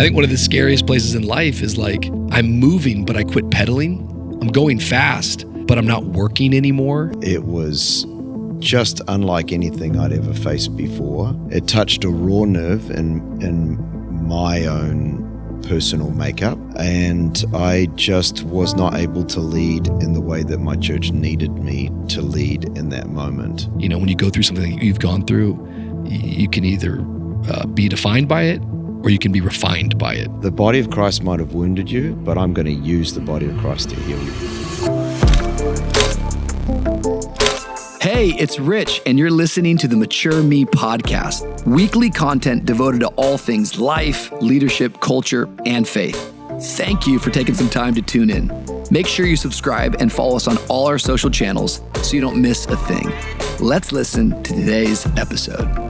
I think one of the scariest places in life is like, I'm moving, but I quit pedaling. I'm going fast, but I'm not working anymore. It was just unlike anything I'd ever faced before. It touched a raw nerve in my own personal makeup, and I just was not able to lead in the way that my church needed me to lead in that moment. You know, when you go through something that you've gone through, you can either be defined by it or you can be refined by it. The body of Christ might have wounded you, but I'm going to use the body of Christ to heal you. Hey, it's Rich, and you're listening to the Mature Me podcast, weekly content devoted to all things life, leadership, culture, and faith. Thank you for taking some time to tune in. Make sure you subscribe and follow us on all our social channels so you don't miss a thing. Let's listen to today's episode.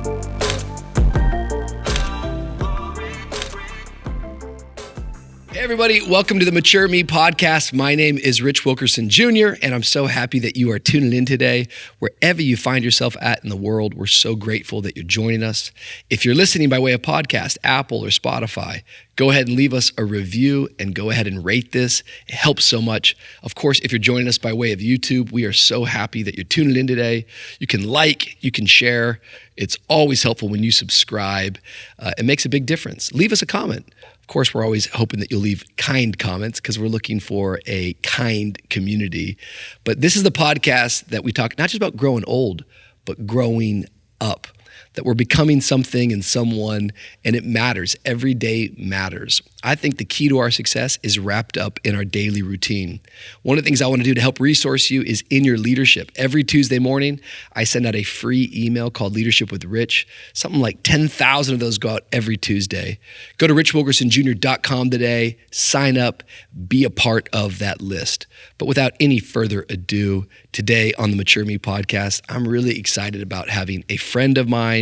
Hey everybody, welcome to the Mature Me podcast. My name is Rich Wilkerson Jr., and I'm so happy that you are tuning in today. Wherever you find yourself at in the world, we're so grateful that you're joining us. If you're listening by way of podcast, Apple or Spotify, go ahead and leave us a review and go ahead and rate this. It helps so much. Of course, if you're joining us by way of YouTube, we are so happy that you're tuning in today. You can like, you can share. It's always helpful when you subscribe. It makes a big difference. Leave us a comment. Of course, we're always hoping that you'll leave kind comments because we're looking for a kind community. But this is the podcast that we talk not just about growing old, but growing up. That we're becoming something and someone, and it matters. Every day matters. I think the key to our success is wrapped up in our daily routine. One of the things I want to do to help resource you is in your leadership. Every Tuesday morning, I send out a free email called Leadership with Rich. Something like 10,000 of those go out every Tuesday. Go to richwilkersonjr.com today, sign up, be a part of that list. But without any further ado, today on the Mature Me podcast, I'm really excited about having a friend of mine.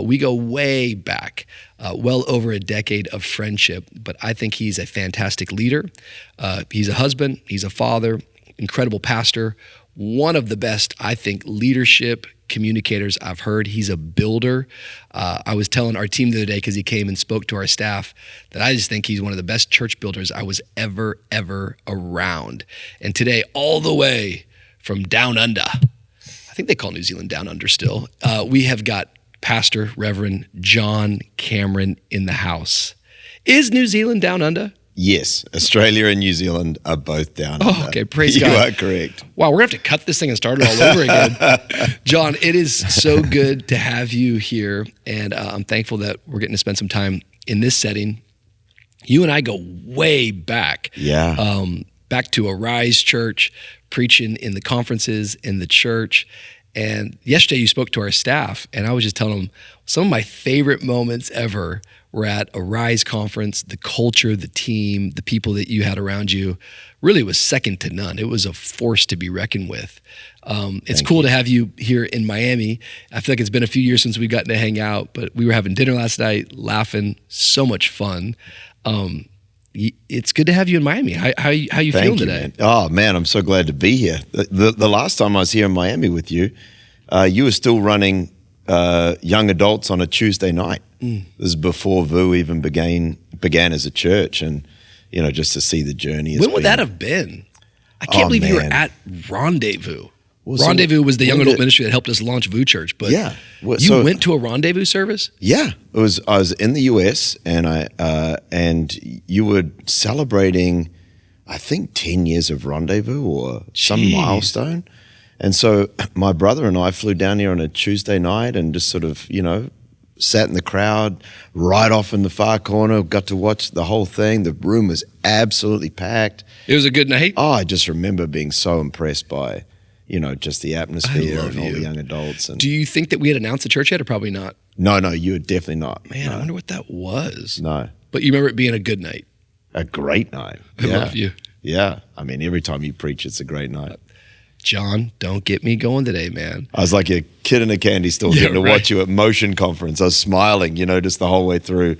We go way back, well over a decade of friendship, but I think he's a fantastic leader. He's a husband, he's a father, incredible pastor, one of the best, I think, leadership communicators I've heard. He's a builder. I was telling our team the other day, because he came and spoke to our staff, that I just think he's one of the best church builders I was ever around. And today, all the way from down under, I think they call New Zealand down under still, we have got Pastor Reverend John Cameron in the house. Is New Zealand down under? Yes, Australia and New Zealand are both down under. Oh, okay, praise God. You are correct. Wow, we're going to have to cut this thing and start it all over again. John, it is so good to have you here, and I'm thankful that we're getting to spend some time in this setting. You and I go way back. Yeah. Back to Arise Church, preaching in the conferences in the church. And yesterday you spoke to our staff, and I was just telling them some of my favorite moments ever were at a Rise conference. The culture, the team, the people that you had around you really was second to none. It was a force to be reckoned with. It's cool to have you here in Miami. I feel like it's been a few years since we've gotten to hang out, but we were having dinner last night, laughing, so much fun. It's good to have you in Miami. How you feeling today? Man. Oh man, I'm so glad to be here. The last time I was here in Miami with you, you were still running young adults on a Tuesday night. This is before VU even began as a church, and just to see the journey. When would that have been? I can't believe you were at Rendezvous. Rendezvous was the young adult ministry that helped us launch VU Church. But yeah, you went to a Rendezvous service? Yeah, I was in the US, and you were celebrating, I think, 10 years of Rendezvous or some milestone. And so my brother and I flew down here on a Tuesday night and just sort of, sat in the crowd right off in the far corner, got to watch the whole thing. The room was absolutely packed. It was a good night? Oh, I just remember being so impressed by just the atmosphere and all the young adults. And do you think that we had announced the church yet, or probably not? No, you were definitely not. Man, no. I wonder what that was. No. But you remember it being a good night? A great night. I love you. Yeah. I mean, every time you preach, it's a great night. John, don't get me going today, man. I was like a kid in a candy store getting to watch you at Motion Conference. I was smiling, just the whole way through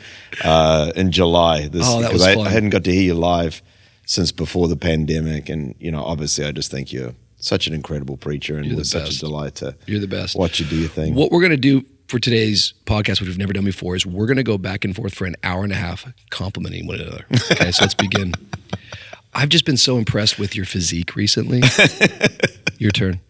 in July. That was fun. I hadn't got to hear you live since before the pandemic. And, obviously I just think you're such an incredible preacher, and it was such a delight to You're the best. watch you do your thing. What we're going to do for today's podcast, which we've never done before, is we're going to go back and forth for an hour and a half complimenting one another. Okay, so let's begin. I've just been so impressed with your physique recently. Your turn.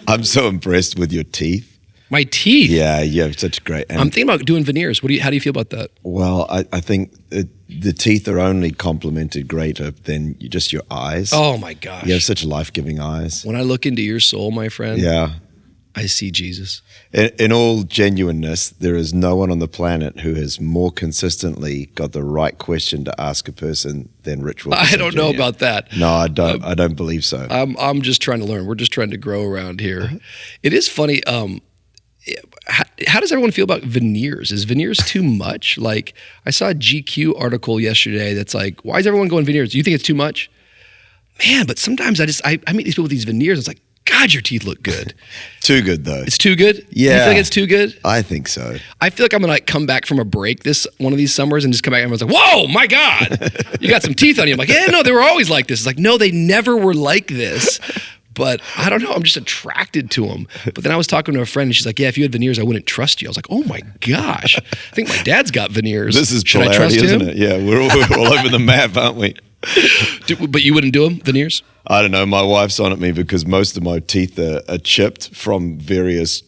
I'm so impressed with your teeth. My teeth? Yeah, you have such great... I'm thinking about doing veneers. How do you feel about that? Well, I think the teeth are only complemented greater than just your eyes. Oh my gosh. You have such life-giving eyes. When I look into your soul, my friend, yeah, I see Jesus. In all genuineness, there is no one on the planet who has more consistently got the right question to ask a person than Rich Wilkerson. I don't know about that. No, I don't. I don't believe so. I'm just trying to learn. We're just trying to grow around here. It is funny. How does everyone feel about veneers? Is veneers too much? Like, I saw a GQ article yesterday that's like, why is everyone going veneers? Do you think it's too much? Man, but sometimes I meet these people with these veneers. It's like, God, your teeth look good. Too good, though. It's too good? Yeah. You feel like it's too good? I think so. I feel like I'm going to like come back from a break one of these summers and just come back and everyone's like, whoa, my God, you got some teeth on you. I'm like, yeah, no, they were always like this. It's like, no, they never were like this. But I don't know, I'm just attracted to them. But then I was talking to a friend and she's like, yeah, if you had veneers, I wouldn't trust you. I was like, oh my gosh, I think my dad's got veneers. This is Should I polarity, trust him? isn't it? Yeah, we're all over the map, aren't we? But you wouldn't do them, veneers? I don't know. My wife's on at me because most of my teeth are chipped from various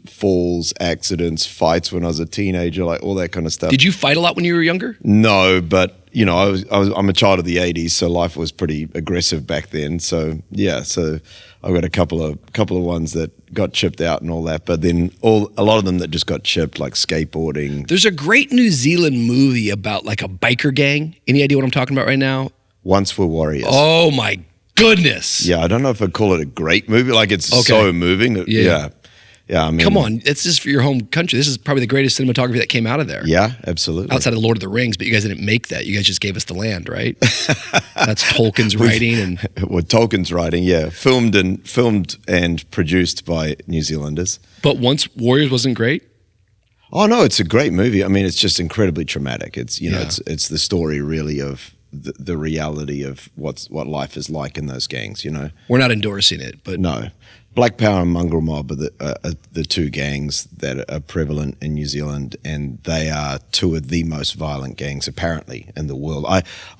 falls, accidents, fights when I was a teenager, like all that kind of stuff. Did you fight a lot when you were younger? No, but you know, I'm a child of the '80s, so life was pretty aggressive back then. So yeah, so I've got a couple of ones that got chipped out and all that, but then a lot of them that just got chipped, like skateboarding. There's a great New Zealand movie about like a biker gang. Any idea what I'm talking about right now? Once Were Warriors. Oh my goodness. Yeah, I don't know if I'd call it a great movie. Like it's so moving. Yeah. Yeah, I mean, come on, it's just for your home country. This is probably the greatest cinematography that came out of there. Yeah, absolutely. Outside of Lord of the Rings, but you guys didn't make that. You guys just gave us the land, right? That's Tolkien's writing, and well, Tolkien's writing, yeah, filmed and produced by New Zealanders. But Once Warriors wasn't great. Oh no, it's a great movie. I mean, it's just incredibly traumatic. It's it's the story really of the reality of what life is like in those gangs. You know, we're not endorsing it, but no. Black Power and Mongrel Mob are the two gangs that are prevalent in New Zealand, and they are two of the most violent gangs apparently in the world.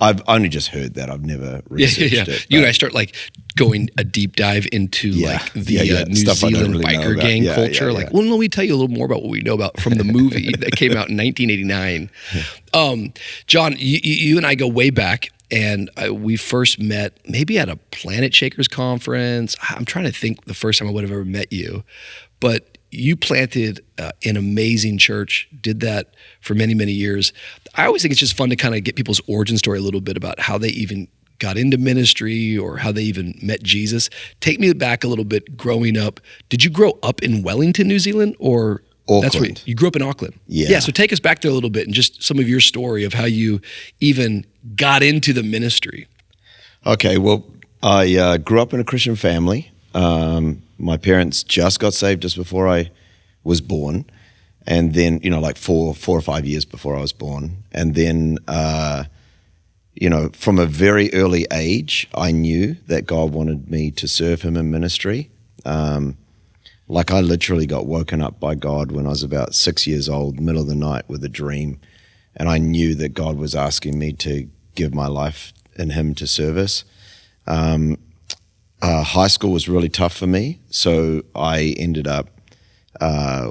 I've only just heard that. I've never researched it. You and I start like going a deep dive into like the New Zealand really biker gang culture. Like, well, let me tell you a little more about what we know about from the movie that came out in 1989. John, you and I go way back. And we first met maybe at a Planet Shakers conference. I'm trying to think the first time I would have ever met you. But you planted an amazing church, did that for many, many years. I always think it's just fun to kind of get people's origin story a little bit about how they even got into ministry or how they even met Jesus. Take me back a little bit growing up. Did you grow up in Wellington, New Zealand, or... Auckland. That's where you grew up in Auckland. Yeah. So take us back there a little bit and just some of your story of how you even got into the ministry. Okay, well, I grew up in a Christian family. My parents just got saved just before I was born. And then, like four or 5 years before I was born. And then, from a very early age, I knew that God wanted me to serve him in ministry. Like I literally got woken up by God when I was about 6 years old, middle of the night with a dream. And I knew that God was asking me to give my life in him to service. High school was really tough for me. So I ended up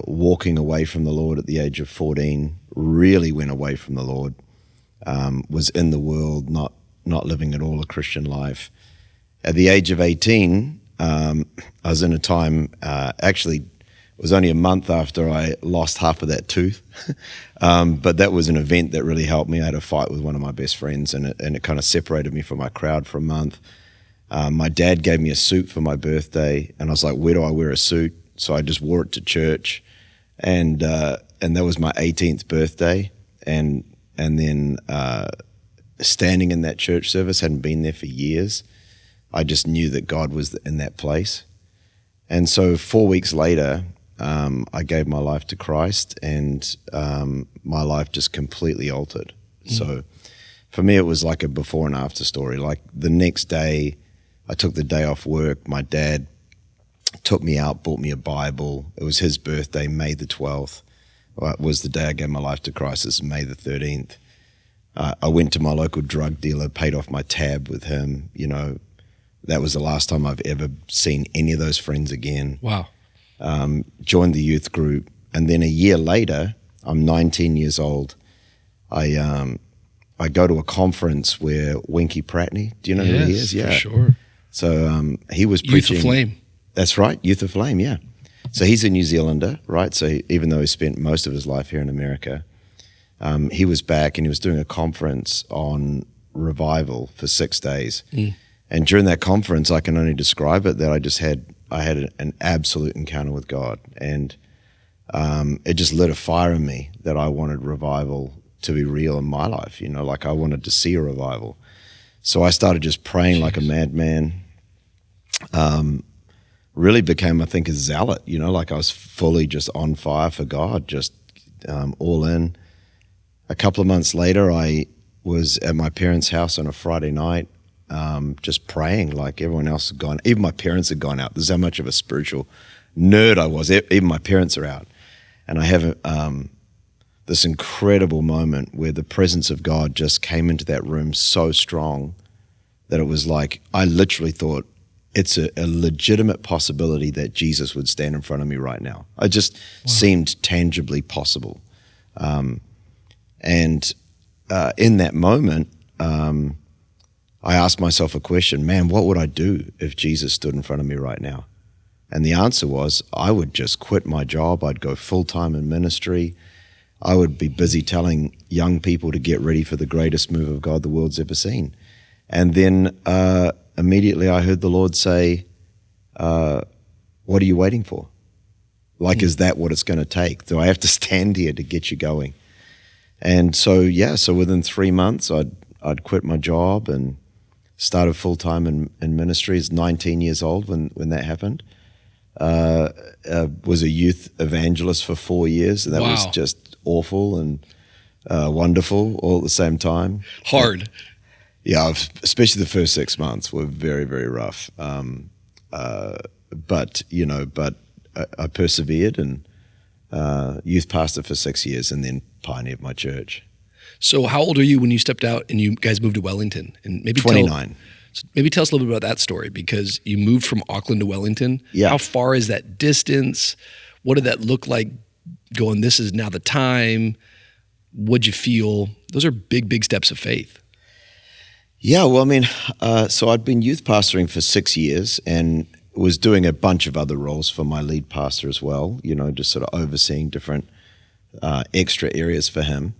walking away from the Lord at the age of 14, really went away from the Lord, was in the world, not living at all a Christian life. At the age of 18, I was in a time, actually, it was only a month after I lost half of that tooth. But that was an event that really helped me. I had a fight with one of my best friends, and it kind of separated me from my crowd for a month. My dad gave me a suit for my birthday, and I was like, where do I wear a suit? So I just wore it to church. And that was my 18th birthday. And then standing in that church service, hadn't been there for years. I just knew that God was in that place. And so 4 weeks later, I gave my life to Christ, and my life just completely altered. Mm. So for me, it was like a before and after story. Like the next day, I took the day off work. My dad took me out, bought me a Bible. It was his birthday, May the 12th. Well, it was the day I gave my life to Christ. This is May the 13th. I went to my local drug dealer, paid off my tab with him. You know, that was the last time I've ever seen any of those friends again. Wow. Joined the youth group. And then a year later, I'm 19 years old. I go to a conference where Winky Pratney, do you know who he is? Yeah, for sure. So he was preaching. Youth of Flame. That's right, Youth of Flame, yeah. So he's a New Zealander, right? So even though he spent most of his life here in America, he was back and he was doing a conference on revival for 6 days. And during that conference, I can only describe it that I had an absolute encounter with God, and it just lit a fire in me that I wanted revival to be real in my life. You know, like I wanted to see a revival. So I started just praying like a madman. Really became, I think, a zealot. You know, like I was fully just on fire for God, just all in. A couple of months later, I was at my parents' house on a Friday night, just praying like everyone else had gone. Even my parents had gone out. This is how much of a spiritual nerd I was. Even my parents are out. And I have this incredible moment where the presence of God just came into that room so strong that it was like, I literally thought, it's a legitimate possibility that Jesus would stand in front of me right now. It just seemed tangibly possible. And in that moment, I asked myself a question, man, what would I do if Jesus stood in front of me right now? And the answer was, I would just quit my job. I'd go full-time in ministry. I would be busy telling young people to get ready for the greatest move of God the world's ever seen. And then immediately I heard the Lord say, what are you waiting for? Like, is that what it's going to take? Do I have to stand here to get you going? And so within 3 months, I'd quit my job and started full-time in ministry. I was 19 years old when that happened. Was a youth evangelist for 4 years, and that was just awful and wonderful all at the same time. Hard. Yeah, especially the first 6 months were very, very rough. But I persevered and youth pastor for 6 years and then pioneered my church. So how old are you when you stepped out and you guys moved to Wellington? And maybe 29. Maybe tell us a little bit about that story, because you moved from Auckland to Wellington. Yeah. How far is that distance? What did that look like going, this is now the time? What'd you feel? Those are big, big steps of faith. Yeah, well, I mean, so I'd been youth pastoring for 6 years and was doing a bunch of other roles for my lead pastor as well, you know, just sort of overseeing different extra areas for him.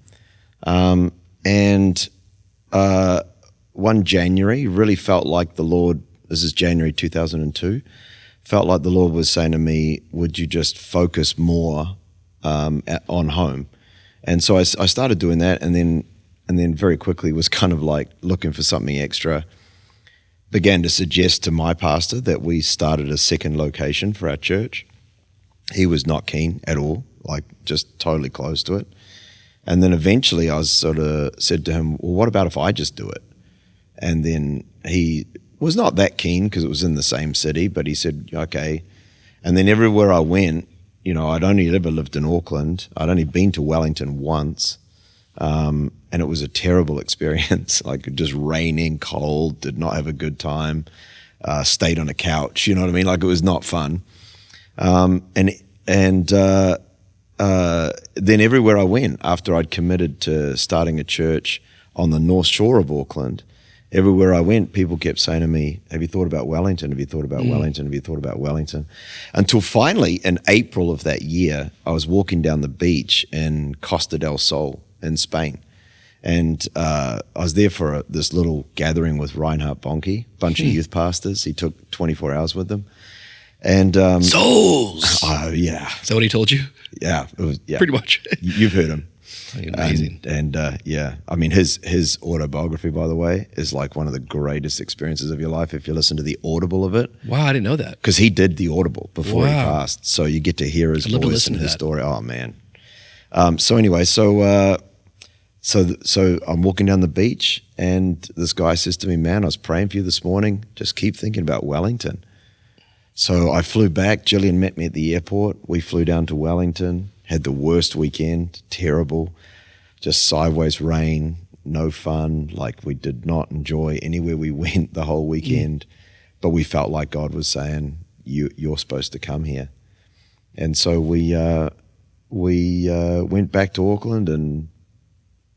One January, really felt like the Lord, this is January 2002, felt like the Lord was saying to me, would you just focus more on home? And so I started doing that, and then very quickly was kind of like looking for something extra. Began to suggest to my pastor that we started a second location for our church. He was not keen at all, like just totally close to it. And then eventually I was sort of said to him, well, what about if I just do it? And then he was not that keen because it was in the same city, but he said, okay. And then everywhere I went, you know, I'd only ever lived in Auckland. I'd only been to Wellington once. And it was a terrible experience, like just raining, cold, did not have a good time, stayed on a couch, you know what I mean? Like it was not fun. Then everywhere I went after I'd committed to starting a church on the North Shore of Auckland, everywhere I went, people kept saying to me, have you thought about Wellington? Have you thought about Wellington? Have you thought about Wellington? Until finally, in April of that year, I was walking down the beach in Costa del Sol in Spain. And I was there for this little gathering with Reinhard Bonnke, bunch of youth pastors. He took 24 hours with them. And Souls! Oh, yeah. Is that what he told you? Yeah. It was, yeah. Pretty much. You've heard him. Amazing. And yeah, I mean, his autobiography, by the way, is like one of the greatest experiences of your life if you listen to the audible of it. Wow, I didn't know that. Because he did the audible before he passed. So you get to hear his voice and his story. Oh, man. So anyway, so I'm walking down the beach and this guy says to me, man, I was praying for you this morning. Just keep thinking about Wellington. So I flew back. Gillian met me at the airport. We flew down to Wellington, had the worst weekend, terrible, just sideways rain, no fun. Like, we did not enjoy anywhere we went the whole weekend, but we felt like God was saying, you're supposed to come here. And so we went back to Auckland and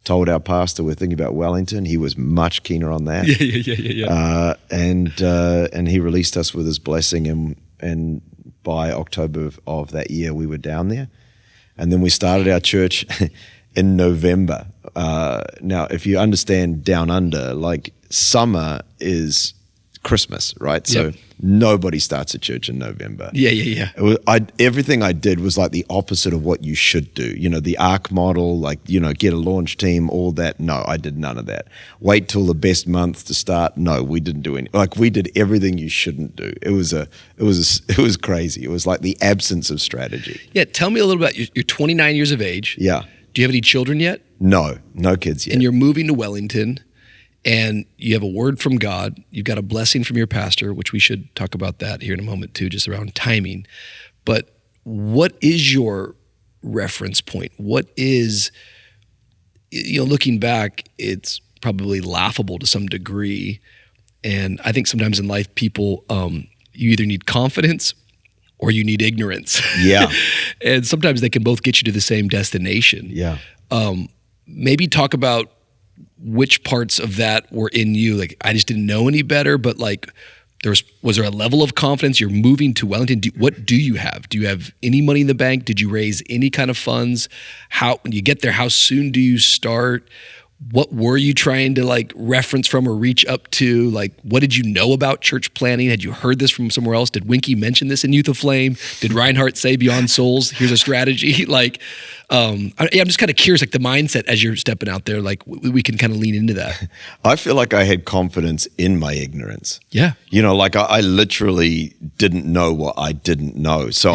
told our pastor we're thinking about Wellington. He was much keener on that. Yeah. And he released us with his blessing, and by October of that year we were down there. And then we started our church in November. Now, if you understand down under, like, summer is Christmas, right? So nobody starts a church in November. Yeah. Everything I did was like the opposite of what you should do. You know, the ARC model, like, you know, get a launch team, all that. No, I did none of that. Wait till the best month to start. No, we didn't do any. Like, we did everything you shouldn't do. It was crazy. It was like the absence of strategy. Yeah. Tell me a little about you're 29 years of age. Yeah. Do you have any children yet? No kids yet. And you're moving to Wellington. And you have a word from God. You've got a blessing from your pastor, which we should talk about that here in a moment too, just around timing. But what is your reference point? What is, looking back, it's probably laughable to some degree. And I think sometimes in life, people, you either need confidence or you need ignorance. Yeah. And sometimes they can both get you to the same destination. Yeah. Maybe talk about which parts of that were in you. Like, I just didn't know any better, but like, was there a level of confidence? You're moving to Wellington. What do you have? Do you have any money in the bank? Did you raise any kind of funds? When you get there, how soon do you start? What were you trying to like reference from or reach up to? Like, what did you know about church planning? Had you heard this from somewhere else? Did Winky mention this in Youth Aflame? Did Reinhardt say Beyond Souls, here's a strategy? Like, I'm just kind of curious, like the mindset as you're stepping out there, like we can kind of lean into that. I feel like I had confidence in my ignorance. Yeah. You know, like I literally didn't know what I didn't know. So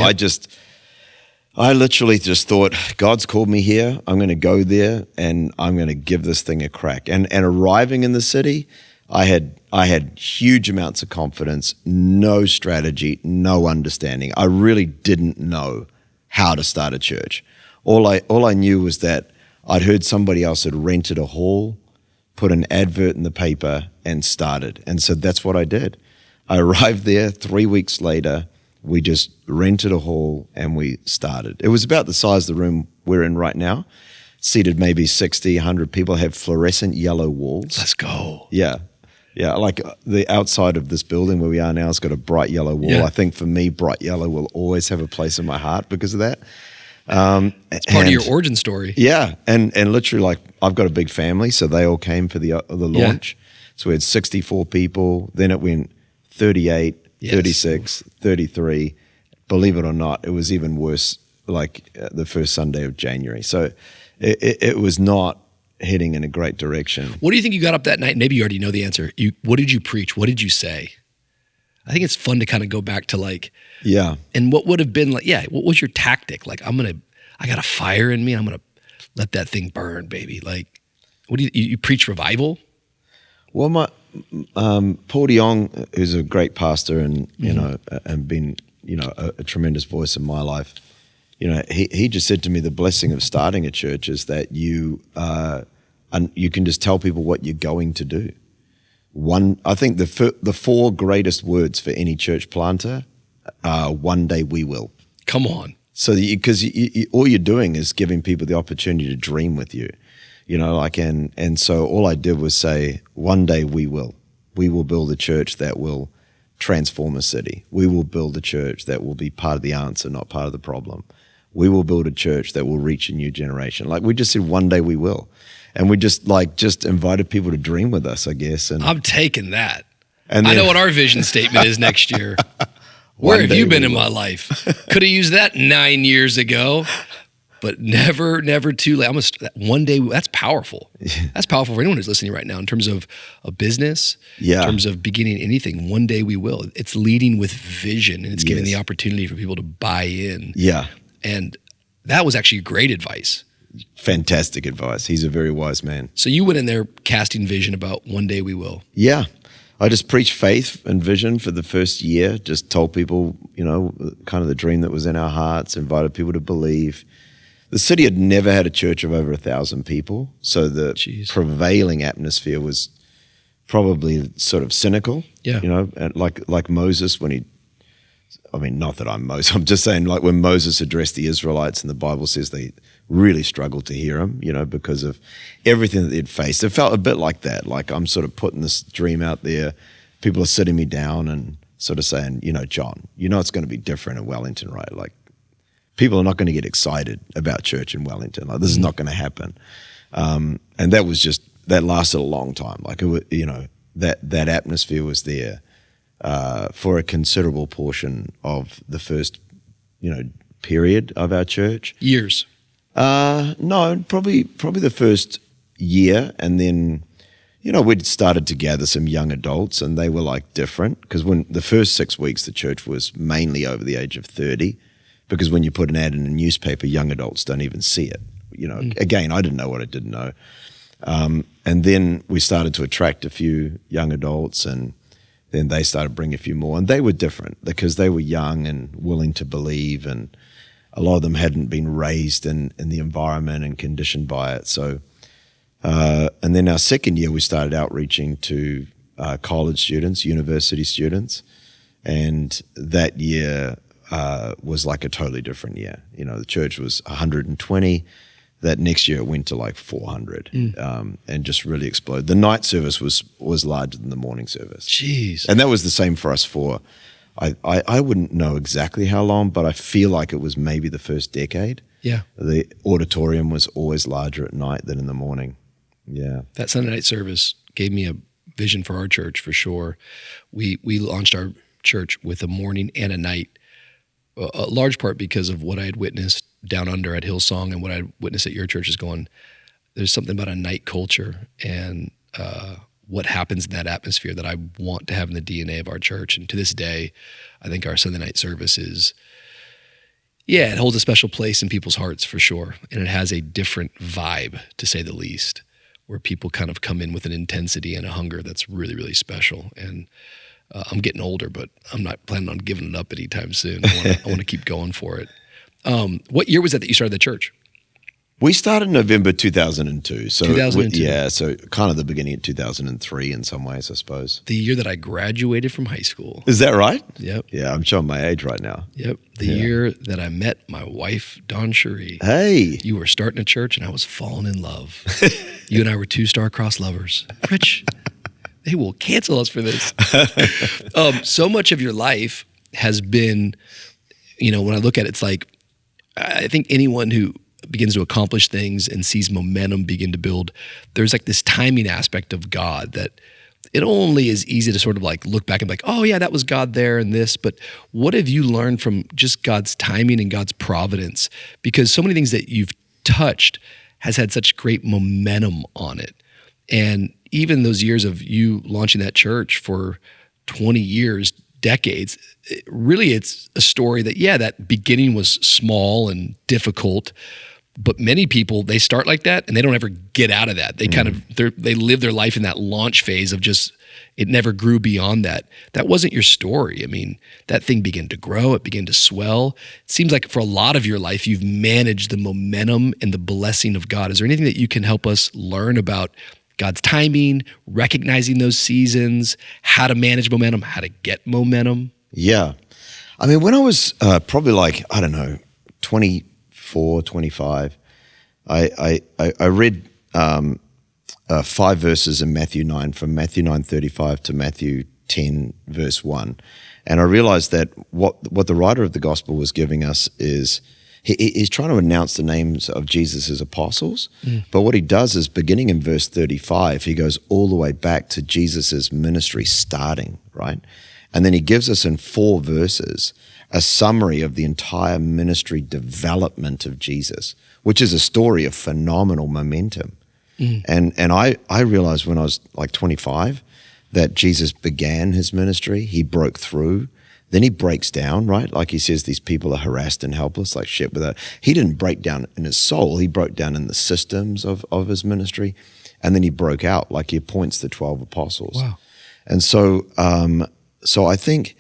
I literally just thought, God's called me here. I'm going to go there and I'm going to give this thing a crack. And arriving in the city, I had huge amounts of confidence, no strategy, no understanding. I really didn't know how to start a church. All I knew was that I'd heard somebody else had rented a hall, put an advert in the paper, and started. And so that's what I did. I arrived there 3 weeks later. We just rented a hall and we started. It was about the size of the room we're in right now, seated maybe 60, 100 people, have fluorescent yellow walls. Let's go. Yeah. Like the outside of this building where we are now has got a bright yellow wall. Yeah. I think for me, bright yellow will always have a place in my heart because of that. It's part of your origin story. Yeah. And literally, like, I've got a big family, so they all came for the launch. Yeah. So we had 64 people. Then it went 38, 36, 33. Believe it or not, it was even worse, like the first Sunday of January. So it was not heading in a great direction. What do you think you got up that night? Maybe you already know the answer. What did you preach? What did you say? I think it's fun to kind of go back to like, yeah. And what would have been like, what was your tactic? Like, I got a fire in me. I'm going to let that thing burn, baby. Like, what do you preach revival? Well, Paul DeYoung, who's a great pastor and, you know, and been, you know, a tremendous voice in my life, you know, he just said to me, the blessing of starting a church is that you can just tell people what you're going to do. I think the four greatest words for any church planter are one day we will. Come on. So because all you're doing is giving people the opportunity to dream with you, you know, like, and so all I did was say, one day we will build a church that will transform a city. We will build a church that will be part of the answer, not part of the problem. We will build a church that will reach a new generation. Like, we just said, one day we will. And we just invited people to dream with us, I guess. And I'm taking that. And then, I know what our vision statement is next year. Where have you been in my life? Could have used that 9 years ago, but never too late. One day, that's powerful. That's powerful for anyone who's listening right now in terms of a business, in terms of beginning anything. One day we will. It's leading with vision, and it's giving the opportunity for people to buy in. Yeah. And that was actually great advice. Fantastic advice. He's a very wise man. So you went in there casting vision about one day we will. Yeah. I just preached faith and vision for the first year, just told people, kind of the dream that was in our hearts, invited people to believe. The city had never had a church of over 1,000 people, so the prevailing atmosphere was probably sort of cynical, and like Moses when not that I'm Moses, I'm just saying like when Moses addressed the Israelites and the Bible says they really struggled to hear him, because of everything that they'd faced. It felt a bit like that, like I'm sort of putting this dream out there, people are sitting me down and sort of saying, John, it's going to be different in Wellington, right? Like people are not going to get excited about church in Wellington. Like this is not going to happen. And that lasted a long time. Like, that atmosphere was there for a considerable portion of the first, period of our church. Years? No, probably the first year. And then, we'd started to gather some young adults and they were like different because when the first 6 weeks, the church was mainly over the age of 30 because when you put an ad in a newspaper, young adults don't even see it. Again, I didn't know what I didn't know. And then we started to attract a few young adults and then they started bringing a few more. And they were different because they were young and willing to believe and a lot of them hadn't been raised in the environment and conditioned by it. So, and then our second year we started outreaching to college students, university students. And that year was like a totally different year. The church was 120. That next year it went to like 400 and just really exploded. The night service was larger than the morning service. Jeez. And that was the same for us for, I wouldn't know exactly how long, but I feel like it was maybe the first decade. Yeah. The auditorium was always larger at night than in the morning. Yeah. That Sunday night service gave me a vision for our church for sure. We launched our church with a morning and a night, a large part because of what I had witnessed down under at Hillsong and what I witnessed at your church is going, there's something about a night culture and what happens in that atmosphere that I want to have in the DNA of our church. And to this day, I think our Sunday night service is, it holds a special place in people's hearts for sure. And it has a different vibe, to say the least, where people kind of come in with an intensity and a hunger that's really, really special. And I'm getting older, but I'm not planning on giving it up anytime soon. I want to keep going for it. What year was that you started the church? We started in November 2002. So 2002. So kind of the beginning of 2003 in some ways, I suppose. The year that I graduated from high school. Is that right? Yep. Yeah, I'm showing my age right now. Yep. The year that I met my wife, Dawn Cherie. Hey. You were starting a church and I was falling in love. You and I were two star-crossed lovers. Rich, they will cancel us for this. So much of your life has been, when I look at it, it's like, I think anyone who begins to accomplish things and sees momentum begin to build, there's like this timing aspect of God that it only is easy to sort of like look back and be like, oh yeah, that was God there and this, but what have you learned from just God's timing and God's providence? Because so many things that you've touched has had such great momentum on it. And even those years of you launching that church for 20 years, decades, really it's a story that, that beginning was small and difficult, but many people, they start like that and they don't ever get out of that. They kind of, they live their life in that launch phase of just, it never grew beyond that. That wasn't your story. I mean, that thing began to grow, it began to swell. It seems like for a lot of your life, you've managed the momentum and the blessing of God. Is there anything that you can help us learn about God's timing, recognizing those seasons, how to manage momentum, how to get momentum? Yeah. I mean, when I was probably like, 24, 25, I read 5 verses in Matthew 9, from Matthew 9:35 to Matthew 10, verse 1. And I realized that what the writer of the gospel was giving us is he's trying to announce the names of Jesus' apostles, but what he does is beginning in verse 35, he goes all the way back to Jesus' ministry starting, right? And then he gives us in 4 verses a summary of the entire ministry development of Jesus, which is a story of phenomenal momentum. And I realized when I was like 25 that Jesus began his ministry, he broke through, then he breaks down, right? Like he says, these people are harassed and helpless, like shit. He didn't break down in his soul. He broke down in the systems of his ministry. And then he broke out, like he appoints the 12 apostles. Wow. And so I think,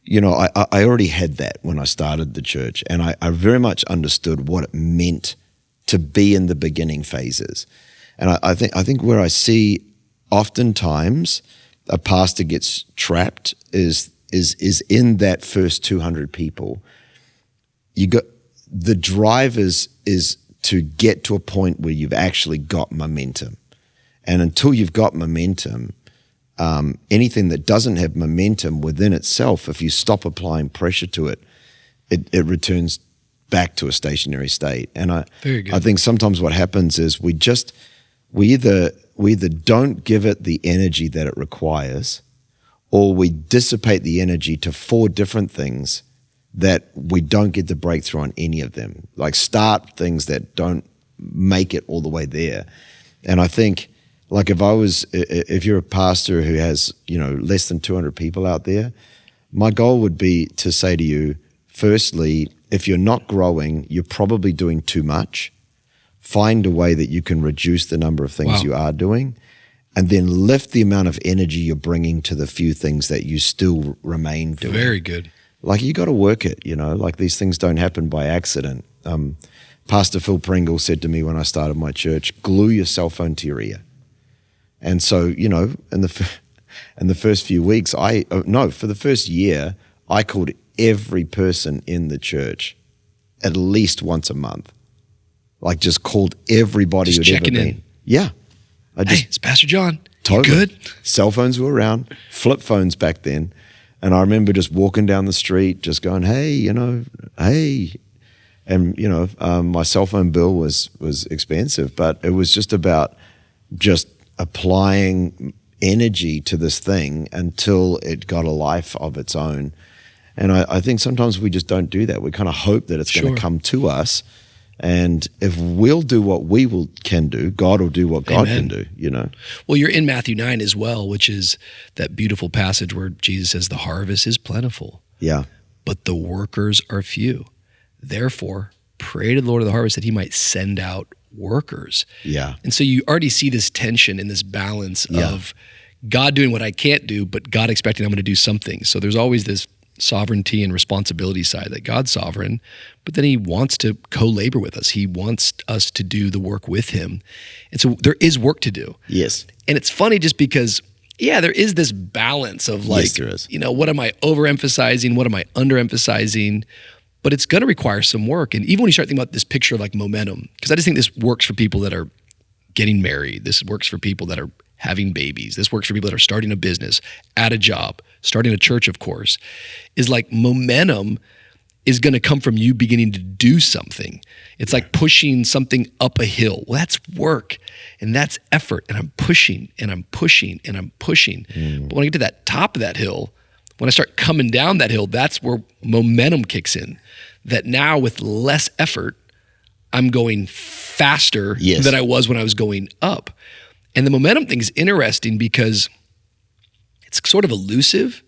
I already had that when I started the church, and I very much understood what it meant to be in the beginning phases. And I think where I see oftentimes a pastor gets trapped is in that first 200 people. The drive is to get to a point where you've actually got momentum. And until you've got momentum, anything that doesn't have momentum within itself, if you stop applying pressure to it, it returns back to a stationary state. And I think sometimes what happens is we either don't give it the energy that it requires, or we dissipate the energy to 4 different things that we don't get the breakthrough on any of them. Like start things that don't make it all the way there. And I think, like if you're a pastor who has, less than 200 people out there, my goal would be to say to you, firstly, if you're not growing, you're probably doing too much. Find a way that you can reduce the number of things you are doing, and then lift the amount of energy you're bringing to the few things that you still remain doing. Very good. Like you got to work it, like these things don't happen by accident. Pastor Phil Pringle said to me when I started my church, glue your cell phone to your ear. And so, in the first few weeks, for the first year, I called every person in the church at least once a month. Like just called everybody who'd ever been. In. Yeah. Hey, it's Pastor John. Totally. You good? Cell phones were around, flip phones back then. And I remember just walking down the street, just going, hey, hey. And, my cell phone bill was expensive, but it was just about just applying energy to this thing until it got a life of its own. And I think sometimes we just don't do that. We kind of hope that it's going to come to us. And if we'll do what we can do, God will do what God can do, Well, you're in Matthew 9 as well, which is that beautiful passage where Jesus says the harvest is plentiful. Yeah. But the workers are few. Therefore, pray to the Lord of the harvest that he might send out workers. Yeah. And so you already see this tension and this balance of God doing what I can't do, but God expecting I'm going to do something. So there's always this sovereignty and responsibility side that God's sovereign, but then he wants to co-labor with us. He wants us to do the work with him. And so there is work to do. Yes. And it's funny just because, there is this balance of like, yes, there is. What am I overemphasizing? What am I underemphasizing? But it's going to require some work. And even when you start thinking about this picture of like momentum, because I just think this works for people that are getting married. This works for people that are having babies. This works for people that are starting a business, at a job, starting a church, of course, is like momentum is going to come from you beginning to do something. It's like pushing something up a hill. Well, that's work and that's effort. And I'm pushing and I'm pushing and I'm pushing. But when I get to that top of that hill, when I start coming down that hill, that's where momentum kicks in. That now with less effort, I'm going faster than I was when I was going up. And the momentum thing is interesting because it's sort of elusive.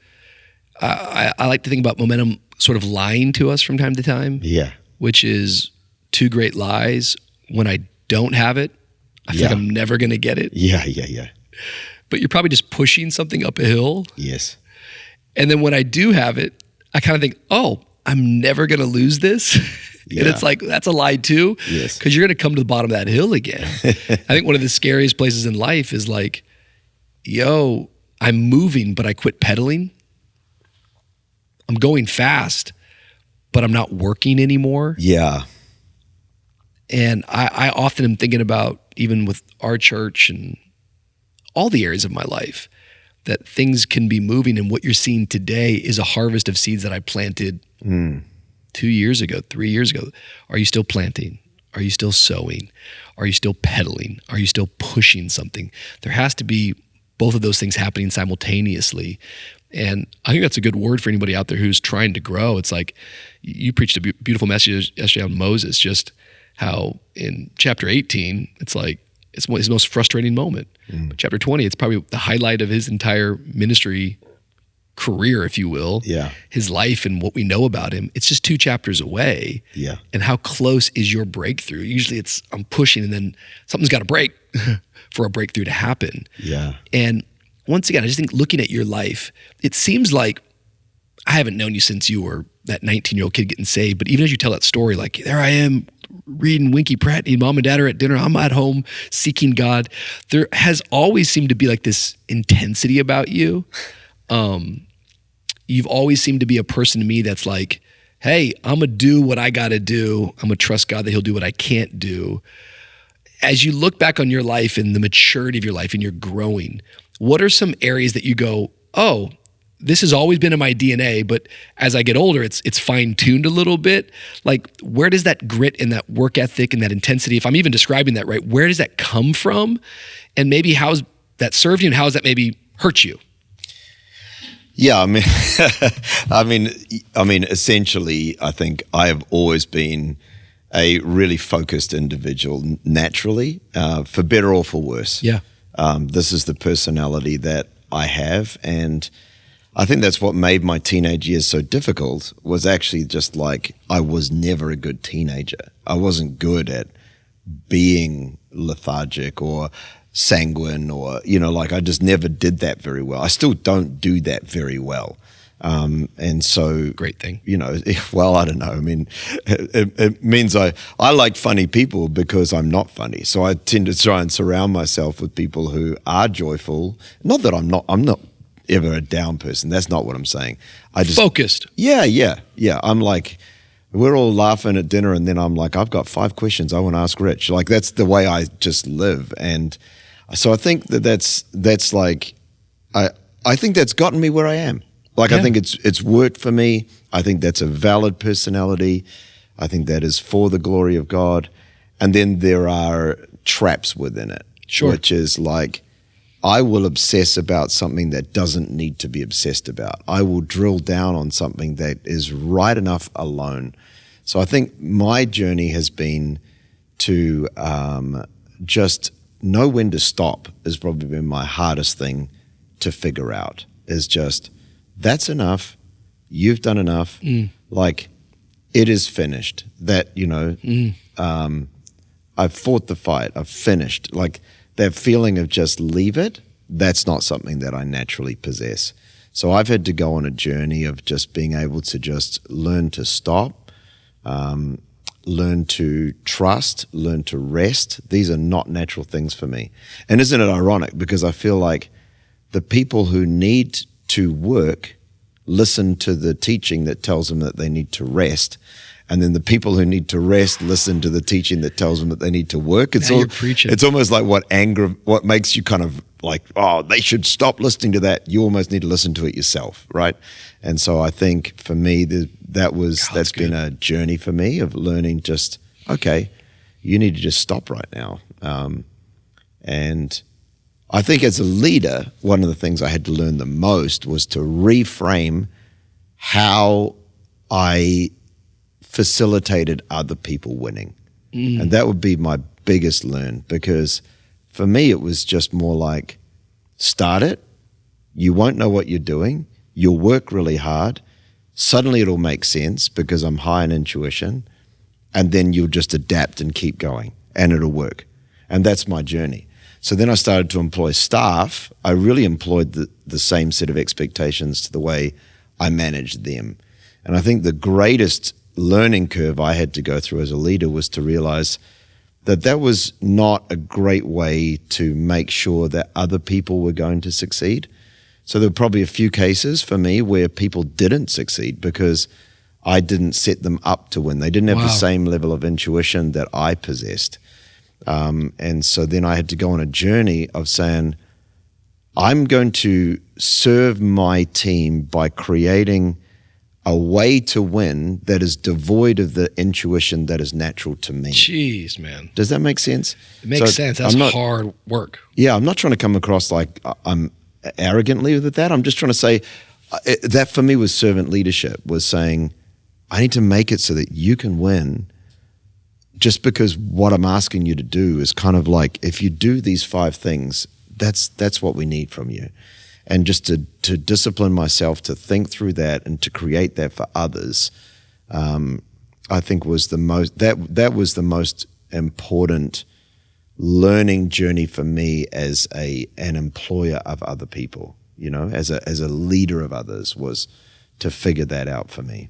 I like to think about momentum sort of lying to us from time to time. Yeah. Which is 2 great lies. When I don't have it, I feel like I'm never going to get it. Yeah. But you're probably just pushing something up a hill. Yes. And then when I do have it, I kind of think, I'm never going to lose this. Yeah. And it's like, that's a lie too. Yes. Because you're going to come to the bottom of that hill again. I think one of the scariest places in life is like, I'm moving, but I quit pedaling. I'm going fast, but I'm not working anymore. Yeah. And I often am thinking about, even with our church and all the areas of my life, that things can be moving, and what you're seeing today is a harvest of seeds that I planted 2 years ago, 3 years ago. Are you still planting? Are you still sowing? Are you still pedaling? Are you still pushing something? There has to be both of those things happening simultaneously. And I think that's a good word for anybody out there who's trying to grow. It's like you preached a beautiful message yesterday on Moses, just how in chapter 18, it's like it's his most frustrating moment. But chapter 20, it's probably the highlight of his entire ministry career, if you will. Yeah. His life and what we know about him. It's just 2 chapters away. Yeah. And how close is your breakthrough? Usually it's I'm pushing and then something's got to break for a breakthrough to happen. Yeah. And once again, I just think looking at your life, it seems like I haven't known you since you were that 19-year-old kid getting saved. But even as you tell that story, like there I am reading Winky Pratt, and mom and dad are at dinner. I'm at home seeking God. There has always seemed to be like this intensity about you. You've always seemed to be a person to me that's like, hey, I'm going to do what I got to do. I'm going to trust God that he'll do what I can't do. As you look back on your life and the maturity of your life and you're growing, what are some areas that you go, oh, this has always been in my DNA, but as I get older, it's fine-tuned a little bit. Like, where does that grit and that work ethic and that intensity, if I'm even describing that right, where does that come from? And maybe how's that served you and how has that maybe hurt you? Yeah, essentially, I think I have always been a really focused individual naturally, for better or for worse. Yeah. This is the personality that I have, and I think that's what made my teenage years so difficult, was actually just like I was never a good teenager. I wasn't good at being lethargic or sanguine or, like I just never did that very well. I still don't do that very well. And so, great thing, well, I don't know. I mean, it means I like funny people because I'm not funny. So I tend to try and surround myself with people who are joyful. Not that I'm not ever a down person. That's not what I'm saying. I just focused. Yeah. I'm like, we're all laughing at dinner, and then I'm like, I've got 5 questions I want to ask Rich. Like that's the way I just live, and so I think that's like, I think that's gotten me where I am. Like I think it's worked for me. I think that's a valid personality. I think that is for the glory of God, and then there are traps within it, which is like, I will obsess about something that doesn't need to be obsessed about. I will drill down on something that is right enough alone. So I think my journey has been to just know when to stop has probably been my hardest thing to figure out, is just, that's enough. You've done enough. Like, it is finished. That, I've fought the fight. I've finished. Like, that feeling of just leave it, that's not something that I naturally possess. So I've had to go on a journey of just being able to just learn to stop, learn to trust, learn to rest. These are not natural things for me. And isn't it ironic? Because I feel like the people who need to work listen to the teaching that tells them that they need to rest. And then the people who need to rest listen to the teaching that tells them that they need to work. You're preaching. It's almost like what makes you kind of like, oh, they should stop listening to that. You almost need to listen to it yourself, right? And so I think for me, that's been a journey for me of learning just, okay, you need to just stop right now. And I think as a leader, one of the things I had to learn the most was to reframe how I facilitated other people winning. And that would be my biggest learn, because for me, it was just more like, start it. You won't know what you're doing. You'll work really hard. Suddenly it'll make sense because I'm high in intuition. And then you'll just adapt and keep going and it'll work. And that's my journey. So then I started to employ staff. I really employed the same set of expectations to the way I managed them. And I think the greatest learning curve I had to go through as a leader was to realize that was not a great way to make sure that other people were going to succeed. So there were probably a few cases for me where people didn't succeed because I didn't set them up to win. They didn't have the same level of intuition that I possessed. And so then I had to go on a journey of saying, I'm going to serve my team by creating a way to win that is devoid of the intuition that is natural to me. Jeez, man. Does that make sense? It makes sense. That's hard work. Yeah, I'm not trying to come across like I'm arrogantly with that. I'm just trying to say that for me was servant leadership, was saying, I need to make it so that you can win just because what I'm asking you to do is kind of like, if you do these 5 things, that's what we need from you. And just to discipline myself to think through that and to create that for others, I think was the most important learning journey for me as an employer of other people, as a leader of others, was to figure that out for me.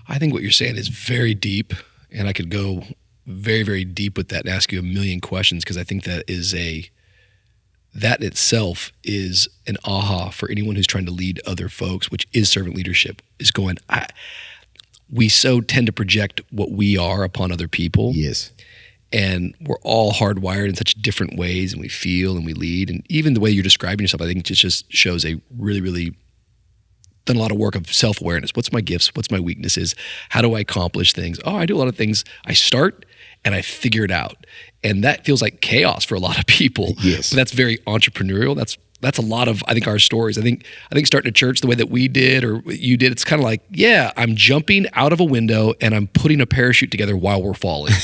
I think what you're saying is very deep, and I could go very, very deep with that and ask you a million questions, because I think that in itself is an aha for anyone who's trying to lead other folks, which is servant leadership, is going, we so tend to project what we are upon other people. Yes. And we're all hardwired in such different ways, and we feel and we lead. And even the way you're describing yourself, I think it just shows a really, really done a lot of work of self-awareness. What's my gifts? What's my weaknesses? How do I accomplish things? Oh, I do a lot of things. I start and I figure it out. And that feels like chaos for a lot of people. Yes. But that's very entrepreneurial. That's a lot of, I think, our stories. I think starting a church the way that we did or you did, it's kind of like, yeah, I'm jumping out of a window and I'm putting a parachute together while we're falling.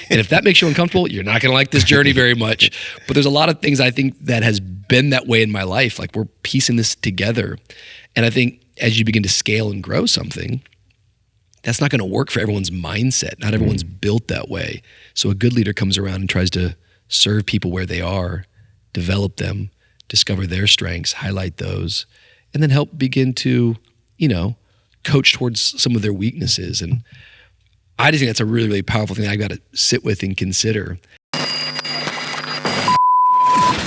And if that makes you uncomfortable, you're not going to like this journey very much. But there's a lot of things I think that has been that way in my life. Like, we're piecing this together. And I think as you begin to scale and grow something, that's not going to work for everyone's mindset. Not everyone's built that way. So a good leader comes around and tries to serve people where they are, develop them, discover their strengths, highlight those, and then help begin to, coach towards some of their weaknesses. And I just think that's a really, really powerful thing I've got to sit with and consider.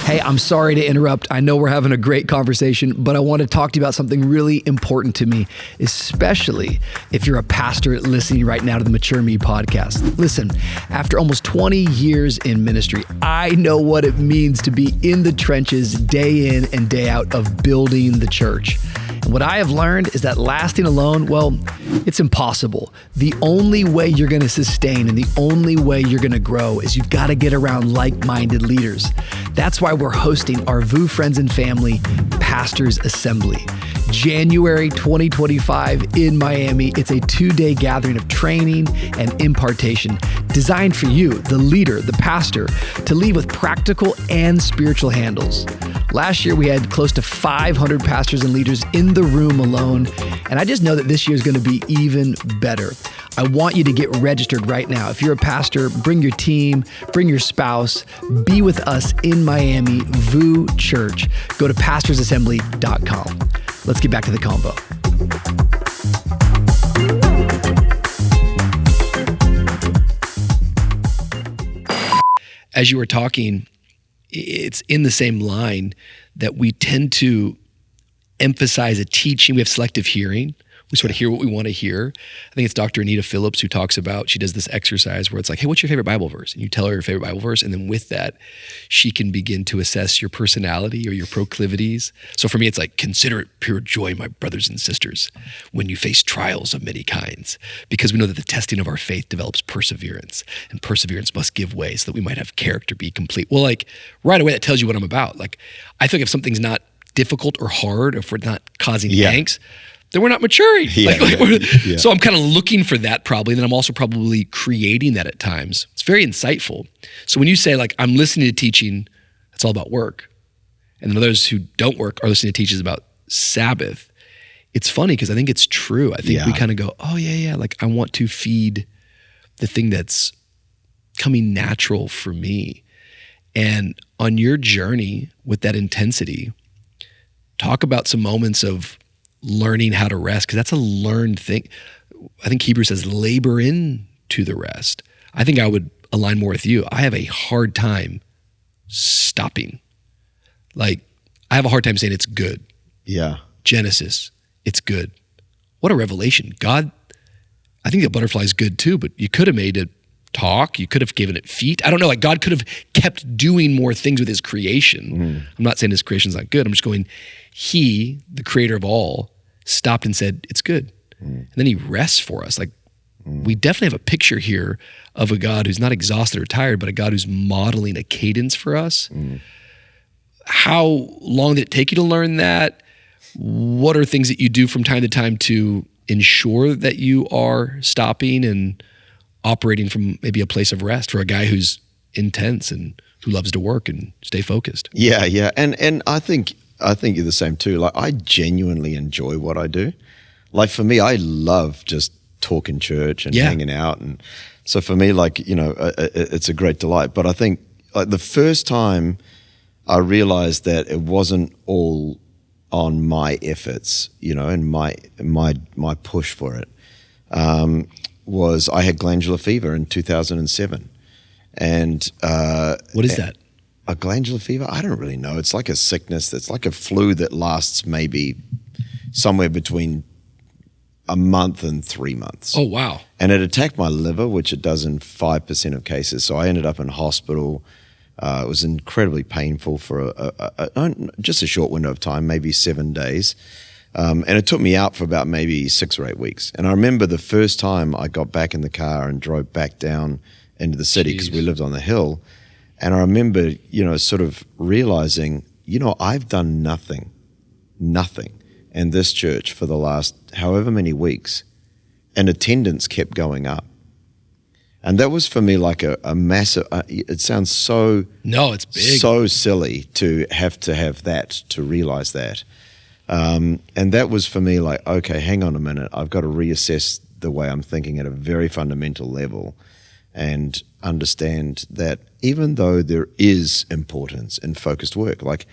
Hey, I'm sorry to interrupt. I know we're having a great conversation, but I want to talk to you about something really important to me, especially if you're a pastor listening right now to the Mature Me podcast. Listen, after almost 20 years in ministry, I know what it means to be in the trenches day in and day out of building the church. And what I have learned is that lasting alone, well, it's impossible. The only way you're going to sustain and the only way you're going to grow is you've got to get around like-minded leaders. That's why we're hosting our VU Friends and Family Pastors Assembly. January 2025 in Miami. It's a 2-day gathering of training and impartation designed for you, the leader, the pastor, to lead with practical and spiritual handles. Last year, we had close to 500 pastors and leaders in the room alone, and I just know that this year is going to be even better. I want you to get registered right now. If you're a pastor, bring your team, bring your spouse, be with us in Miami, VU Church. Go to pastorsassembly.com. Let's get back to the combo. As you were talking, it's in the same line that we tend to emphasize a teaching. We have selective hearing. We sort of hear what we want to hear. I think it's Dr. Anita Phillips who talks about, she does this exercise where it's like, hey, what's your favorite Bible verse? And you tell her your favorite Bible verse. And then with that, she can begin to assess your personality or your proclivities. So for me, it's like, consider it pure joy, my brothers and sisters, when you face trials of many kinds, because we know that the testing of our faith develops perseverance, and perseverance must give way so that we might have character be complete. Well, like right away, that tells you what I'm about. Like, I think if something's not difficult or hard, or if we're not causing angst, then we're not maturing. So I'm kind of looking for that probably. And then I'm also probably creating that at times. It's very insightful. So when you say like, I'm listening to teaching, it's all about work. And then others who don't work are listening to teachings about Sabbath. It's funny because I think it's true. I think we kind of go, oh yeah. Like, I want to feed the thing that's coming natural for me. And on your journey with that intensity, talk about some moments of learning how to rest, because that's a learned thing. I think Hebrews says labor into the rest. I think I would align more with you. I have a hard time stopping. Like, I have a hard time saying it's good. Yeah. Genesis, it's good. What a revelation. God, I think the butterfly is good too, but you could have made it talk. You could have given it feet. I don't know. Like, God could have kept doing more things with his creation. I'm not saying his creation's not good. I'm just going, he, the creator of all, stopped and said, it's good. And then he rests for us. Like, we definitely have a picture here of a God who's not exhausted or tired, but a God who's modeling a cadence for us. How long did it take you to learn that? What are things that you do from time to time to ensure that you are stopping and operating from maybe a place of rest for a guy who's intense and who loves to work and stay focused? Yeah. And I think you're the same too. Like, I genuinely enjoy what I do. Like, for me, I love just talking church and hanging out. And So for me, like, it's a great delight. But I think like the first time I realized that it wasn't all on my efforts, and my push for it, was I had glandular fever in 2007. And what is that? A glandular fever? I don't really know. It's like a sickness that's like a flu that lasts maybe somewhere between a month and 3 months. Oh, wow. And it attacked my liver, which it does in 5% of cases. So I ended up in hospital. It was incredibly painful for just a short window of time, maybe 7 days. And it took me out for about maybe 6 or 8 weeks. And I remember the first time I got back in the car and drove back down into the city because we lived on the hill. And I remember, sort of realizing, I've done nothing in this church for the last however many weeks, and attendance kept going up. And that was for me like a massive, it sounds it's big. So silly to have that, to realize that. And that was for me like, okay, hang on a minute. I've got to reassess the way I'm thinking at a very fundamental level and understand that even though there is importance in focused work, like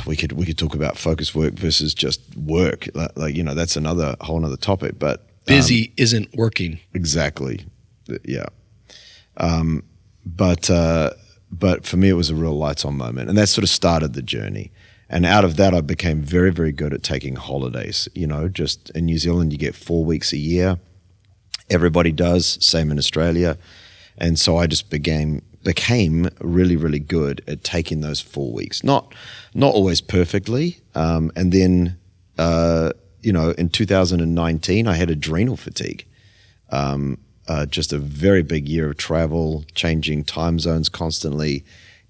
we could talk about focused work versus just work, like that's another whole nother topic. But busy isn't working. Exactly, yeah. But for me, it was a real lights on moment, and that sort of started the journey. And out of that, I became very, very good at taking holidays. Just in New Zealand, you get 4 weeks a year. Everybody does, same in Australia. And so I just became really, really good at taking those 4 weeks. Not always perfectly. And then, in 2019, I had adrenal fatigue. Just a very big year of travel, changing time zones constantly.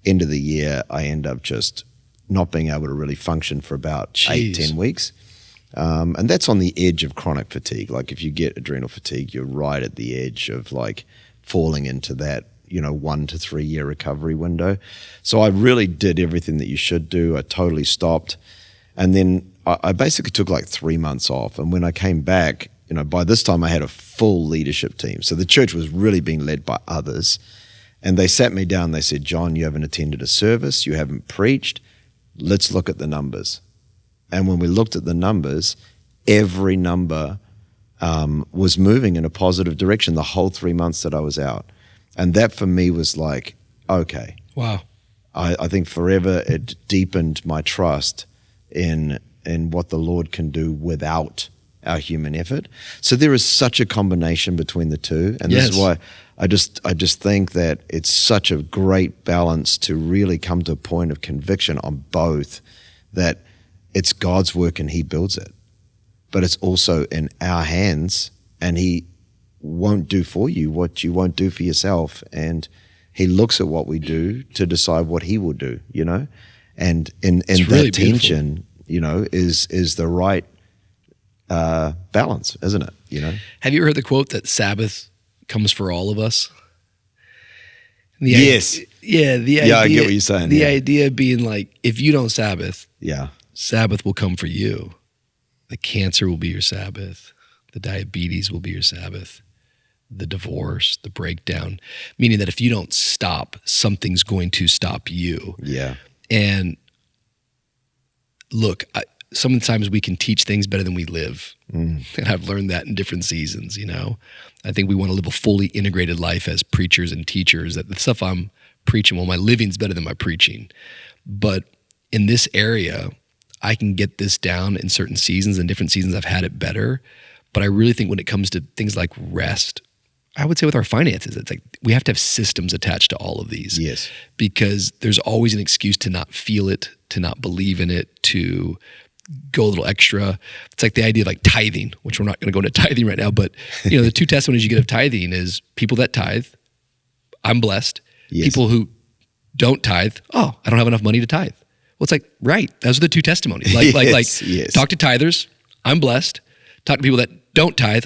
End of the year, I end up just not being able to really function for about 8-10 weeks. And that's on the edge of chronic fatigue. Like if you get adrenal fatigue, you're right at the edge of like falling into that, 1 to 3 year recovery window. So I really did everything that you should do. I totally stopped. And then I basically took like 3 months off. And when I came back, by this time I had a full leadership team. So the church was really being led by others. And they sat me down. They said, John, you haven't attended a service. You haven't preached. Let's look at the numbers. And when we looked at the numbers, every number was moving in a positive direction the whole 3 months that I was out. And that for me was like, okay. Wow. I think forever it deepened my trust in what the Lord can do without our human effort. So there is such a combination between the two. And this is why I just think that it's such a great balance to really come to a point of conviction on both, that it's God's work and He builds it, but it's also in our hands, and He won't do for you what you won't do for yourself. And He looks at what we do to decide what He will do, and in that really tension, is the right balance, isn't it? Have you heard the quote that Sabbath comes for all of us? Yes. The idea, I get what you're saying. The idea being like, if you don't Sabbath, Sabbath will come for you. The cancer will be your Sabbath. The diabetes will be your Sabbath. The divorce, the breakdown, meaning that if you don't stop, something's going to stop you. Yeah. And look, sometimes we can teach things better than we live. And I've learned that in different seasons, I think we want to live a fully integrated life as preachers and teachers, that the stuff I'm preaching, well, my living's better than my preaching. But in this area, I can get this down in certain seasons, and different seasons I've had it better. But I really think when it comes to things like rest, I would say with our finances, it's like we have to have systems attached to all of these. Yes. Because there's always an excuse to not feel it, to not believe in it, to go a little extra. It's like the idea of like tithing, which we're not going to go into tithing right now, but the two testimonies you get of tithing is people that tithe, I'm blessed. Yes. People who don't tithe, I don't have enough money to tithe. Well, it's like, right, those are the two testimonies. Yes. Talk to tithers, I'm blessed. Talk to people that don't tithe,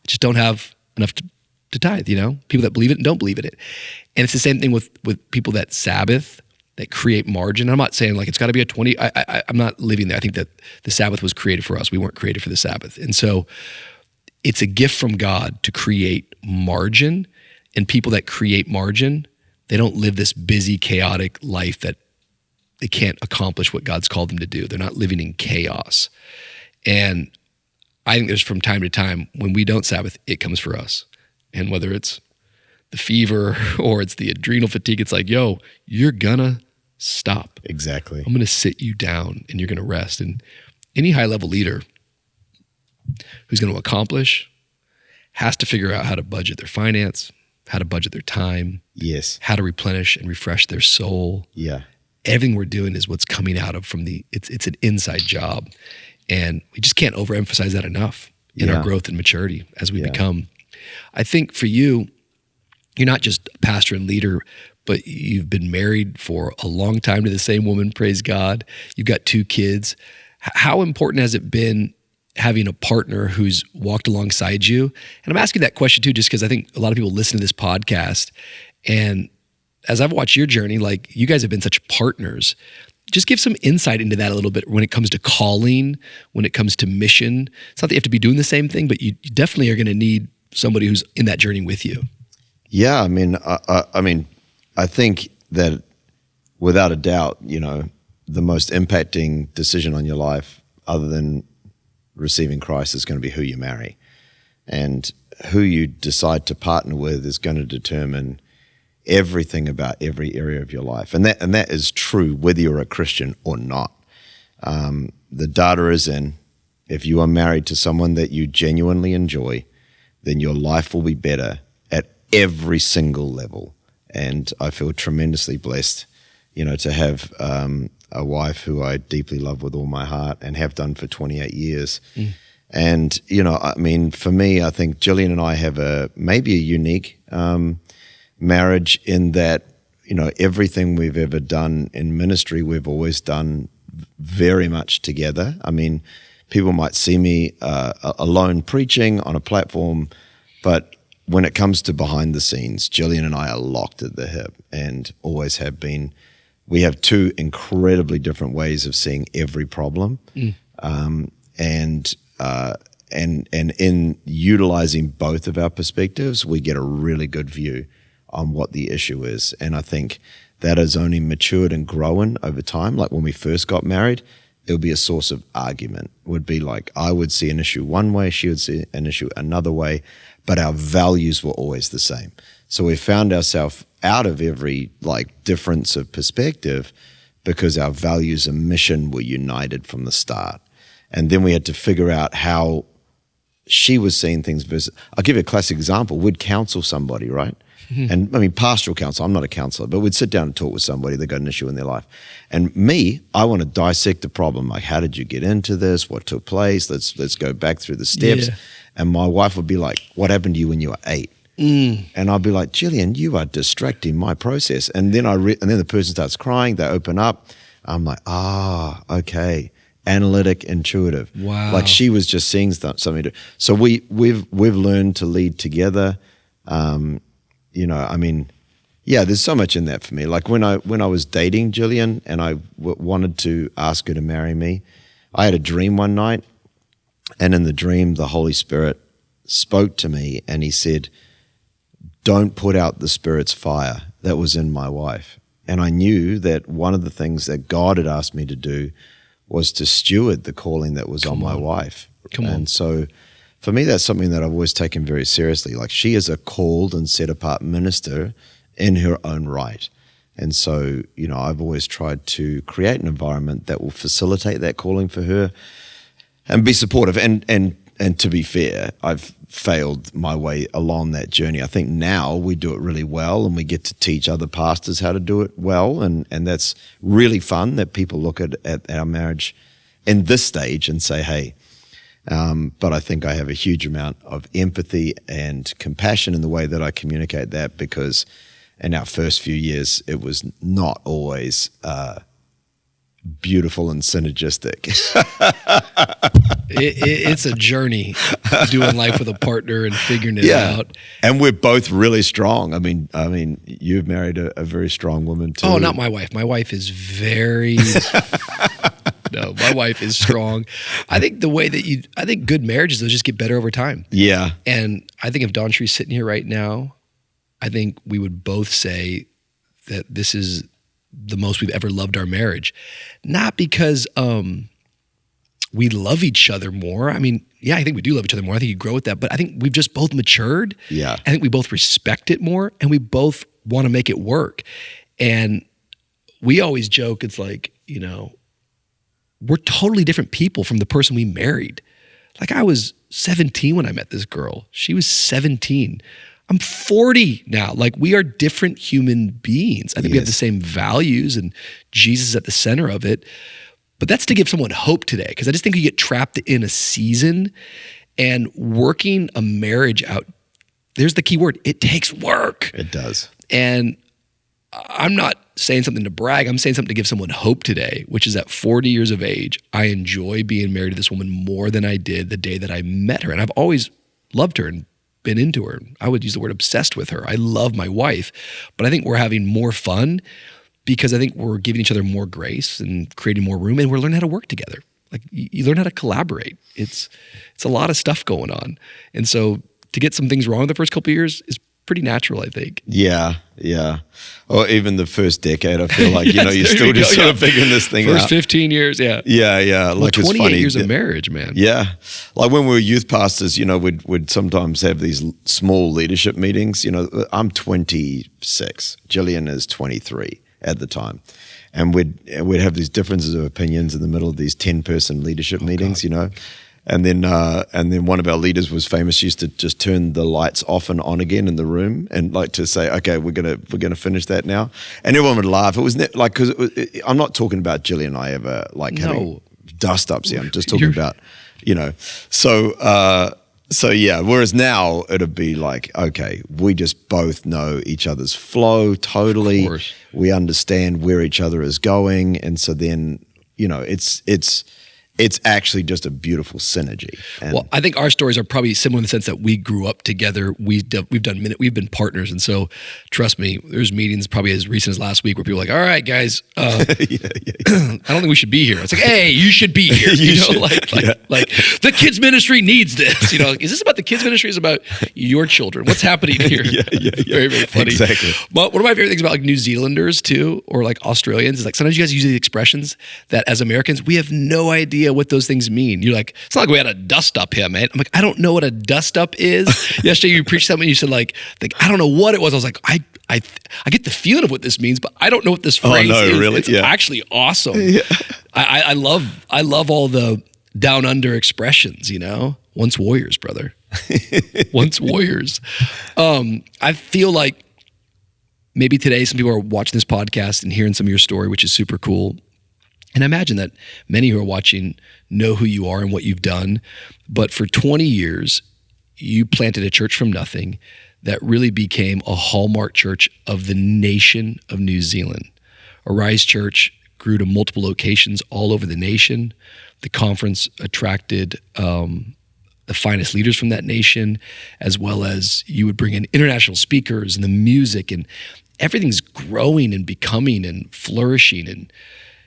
just don't have enough to tithe, people that believe it and don't believe in it. And it's the same thing with people that Sabbath, that create margin. I'm not saying like it's got to be a 20. I'm not living there. I think that the Sabbath was created for us. We weren't created for the Sabbath. And so it's a gift from God to create margin, and people that create margin, they don't live this busy, chaotic life that they can't accomplish what God's called them to do. They're not living in chaos. And I think there's from time to time when we don't Sabbath, it comes for us. And whether it's the fever or it's the adrenal fatigue, it's like, yo, you're gonna stop. Exactly. I'm gonna sit you down and you're gonna rest. And any high-level leader who's gonna accomplish has to figure out how to budget their finance, how to budget their time, Yes. how to replenish and refresh their soul. Yeah. Everything we're doing is what's coming out of it's an inside job. And we just can't overemphasize that enough in our growth and maturity as we become. I think for you, you're not just a pastor and leader, but you've been married for a long time to the same woman, praise God. You've got 2 kids. How important has it been having a partner who's walked alongside you? And I'm asking that question too, just because I think a lot of people listen to this podcast. And as I've watched your journey, like you guys have been such partners. Just give some insight into that a little bit when it comes to calling, when it comes to mission. It's not that you have to be doing the same thing, but you definitely are going to need somebody who's in that journey with you. Yeah, I mean, I think that without a doubt, the most impacting decision on your life, other than receiving Christ, is going to be who you marry, and who you decide to partner with is going to determine everything about every area of your life, and that is true whether you're a Christian or not. The data is in. If you are married to someone that you genuinely enjoy, then your life will be better at every single level. And I feel tremendously blessed, to have a wife who I deeply love with all my heart and have done for 28 years. And, for me, I think Gillian and I have maybe a unique marriage in that, everything we've ever done in ministry, we've always done very much together. I mean, people might see me alone preaching on a platform, but when it comes to behind the scenes, Gillian and I are locked at the hip and always have been. We have 2 incredibly different ways of seeing every problem. And in utilizing both of our perspectives, we get a really good view on what the issue is. And I think that has only matured and grown over time. Like when we first got married, it would be a source of argument. It would be like I would see an issue one way, she would see an issue another way, but our values were always the same. So we found ourselves out of every difference of perspective because our values and mission were united from the start. And then we had to figure out how she was seeing things versus, I'll give you a classic example. We'd counsel somebody, right? And I mean, pastoral counsel, I'm not a counselor, but we'd sit down and talk with somebody that got an issue in their life. And me, I want to dissect the problem. Like, how did you get into this? What took place? Let's go back through the steps. Yeah. And my wife would be like, what happened to you when you were 8? And I'd be like, Gillian, you are distracting my process. And then and then the person starts crying, they open up. I'm like, okay. Analytic, intuitive. Wow. Like she was just seeing something. So we've learned to lead together. There's so much in that for me. Like when I was dating Gillian and I wanted to ask her to marry me, I had a dream one night, and in the dream, the Holy Spirit spoke to me and he said, don't put out the Spirit's fire that was in my wife. And I knew that one of the things that God had asked me to do was to steward the calling that was on my wife. And so for me, that's something that I've always taken very seriously. Like she is a called and set apart minister in her own right. And so, I've always tried to create an environment that will facilitate that calling for her and be supportive. And to be fair, I've failed my way along that journey. I think now we do it really well and we get to teach other pastors how to do it well. And that's really fun that people look at our marriage in this stage and say, hey, but I think I have a huge amount of empathy and compassion in the way that I communicate that, because in our first few years, it was not always beautiful and synergistic. It's a journey doing life with a partner and figuring it out. And we're both really strong. I mean, you've married a very strong woman too. Oh, not my wife. My wife is very... No, My wife is strong. I think I think good marriages, they'll just get better over time. Yeah. And I think if Dawn Tree's sitting here right now, I think we would both say that this is the most we've ever loved our marriage. Not because we love each other more. I mean, yeah, I think we do love each other more. I think you grow with that. But I think we've just both matured. Yeah. I think we both respect it more, and we both want to make it work. And we always joke, it's like, you know, we're totally different people from the person we married. Like, I was 17 when I met this girl. She was 17. I'm 40 now. Like, we are different human beings. I think we have the same values, and Jesus is at the center of it. But that's to give someone hope today, because I just think you get trapped in a season, and working a marriage out, there's the key word, it takes work. It does. And I'm not saying something to brag. I'm saying something to give someone hope today, which is at 40 years of age, I enjoy being married to this woman more than I did the day that I met her. And I've always loved her and been into her. I would use the word obsessed with her. I love my wife, but I think we're having more fun because I think we're giving each other more grace and creating more room, and we're learning how to work together. Like, you learn how to collaborate. It's a lot of stuff going on. And so to get some things wrong the first couple of years is pretty natural, I think. Yeah. Or even the first decade, I feel like, yes, you're still just sort of figuring this thing out. First 15 years, yeah. Yeah. Well, 28 years of marriage, man. Yeah. Like when we were youth pastors, we'd sometimes have these small leadership meetings. I'm 26. Gillian is 23 at the time. And we'd have these differences of opinions in the middle of these 10-person leadership meetings, God. And then one of our leaders was famous. She used to just turn the lights off and on again in the room, and like to say, "Okay, we're gonna finish that now." And everyone would laugh. It was because I'm not talking about Gillian and I ever having dust ups here. I'm just talking about, So yeah. Whereas now it'd be like, okay, we just both know each other's flow totally. Of course. We understand where each other is going, and so then it's actually just a beautiful synergy. Well, I think our stories are probably similar in the sense that we grew up together. We've been partners, and so trust me, there's meetings probably as recent as last week where people are like, "All right, guys, I don't think we should be here." It's like, "Hey, you should be here." Like the kids ministry needs this. Is this about the kids ministry? Is it about your children? What's happening here? Very, very funny. Exactly. But one of my favorite things about like New Zealanders too, or like Australians, is like sometimes you guys use these expressions that as Americans we have no idea what those things mean. You're like, it's not like we had a dust up here, man. I'm like, I don't know what a dust up is. Yesterday you preached something, you said like I don't know what it was. I was like, I get the feeling of what this means, but I don't know what this phrase is. Really? It's actually awesome. Yeah. I love all the down under expressions, Once warriors, brother. Once warriors. I feel like maybe today some people are watching this podcast and hearing some of your story, which is super cool. And I imagine that many who are watching know who you are and what you've done. But for 20 years, you planted a church from nothing that really became a hallmark church of the nation of New Zealand. Arise Church grew to multiple locations all over the nation. The conference attracted the finest leaders from that nation, as well as you would bring in international speakers and the music, and everything's growing and becoming and flourishing, and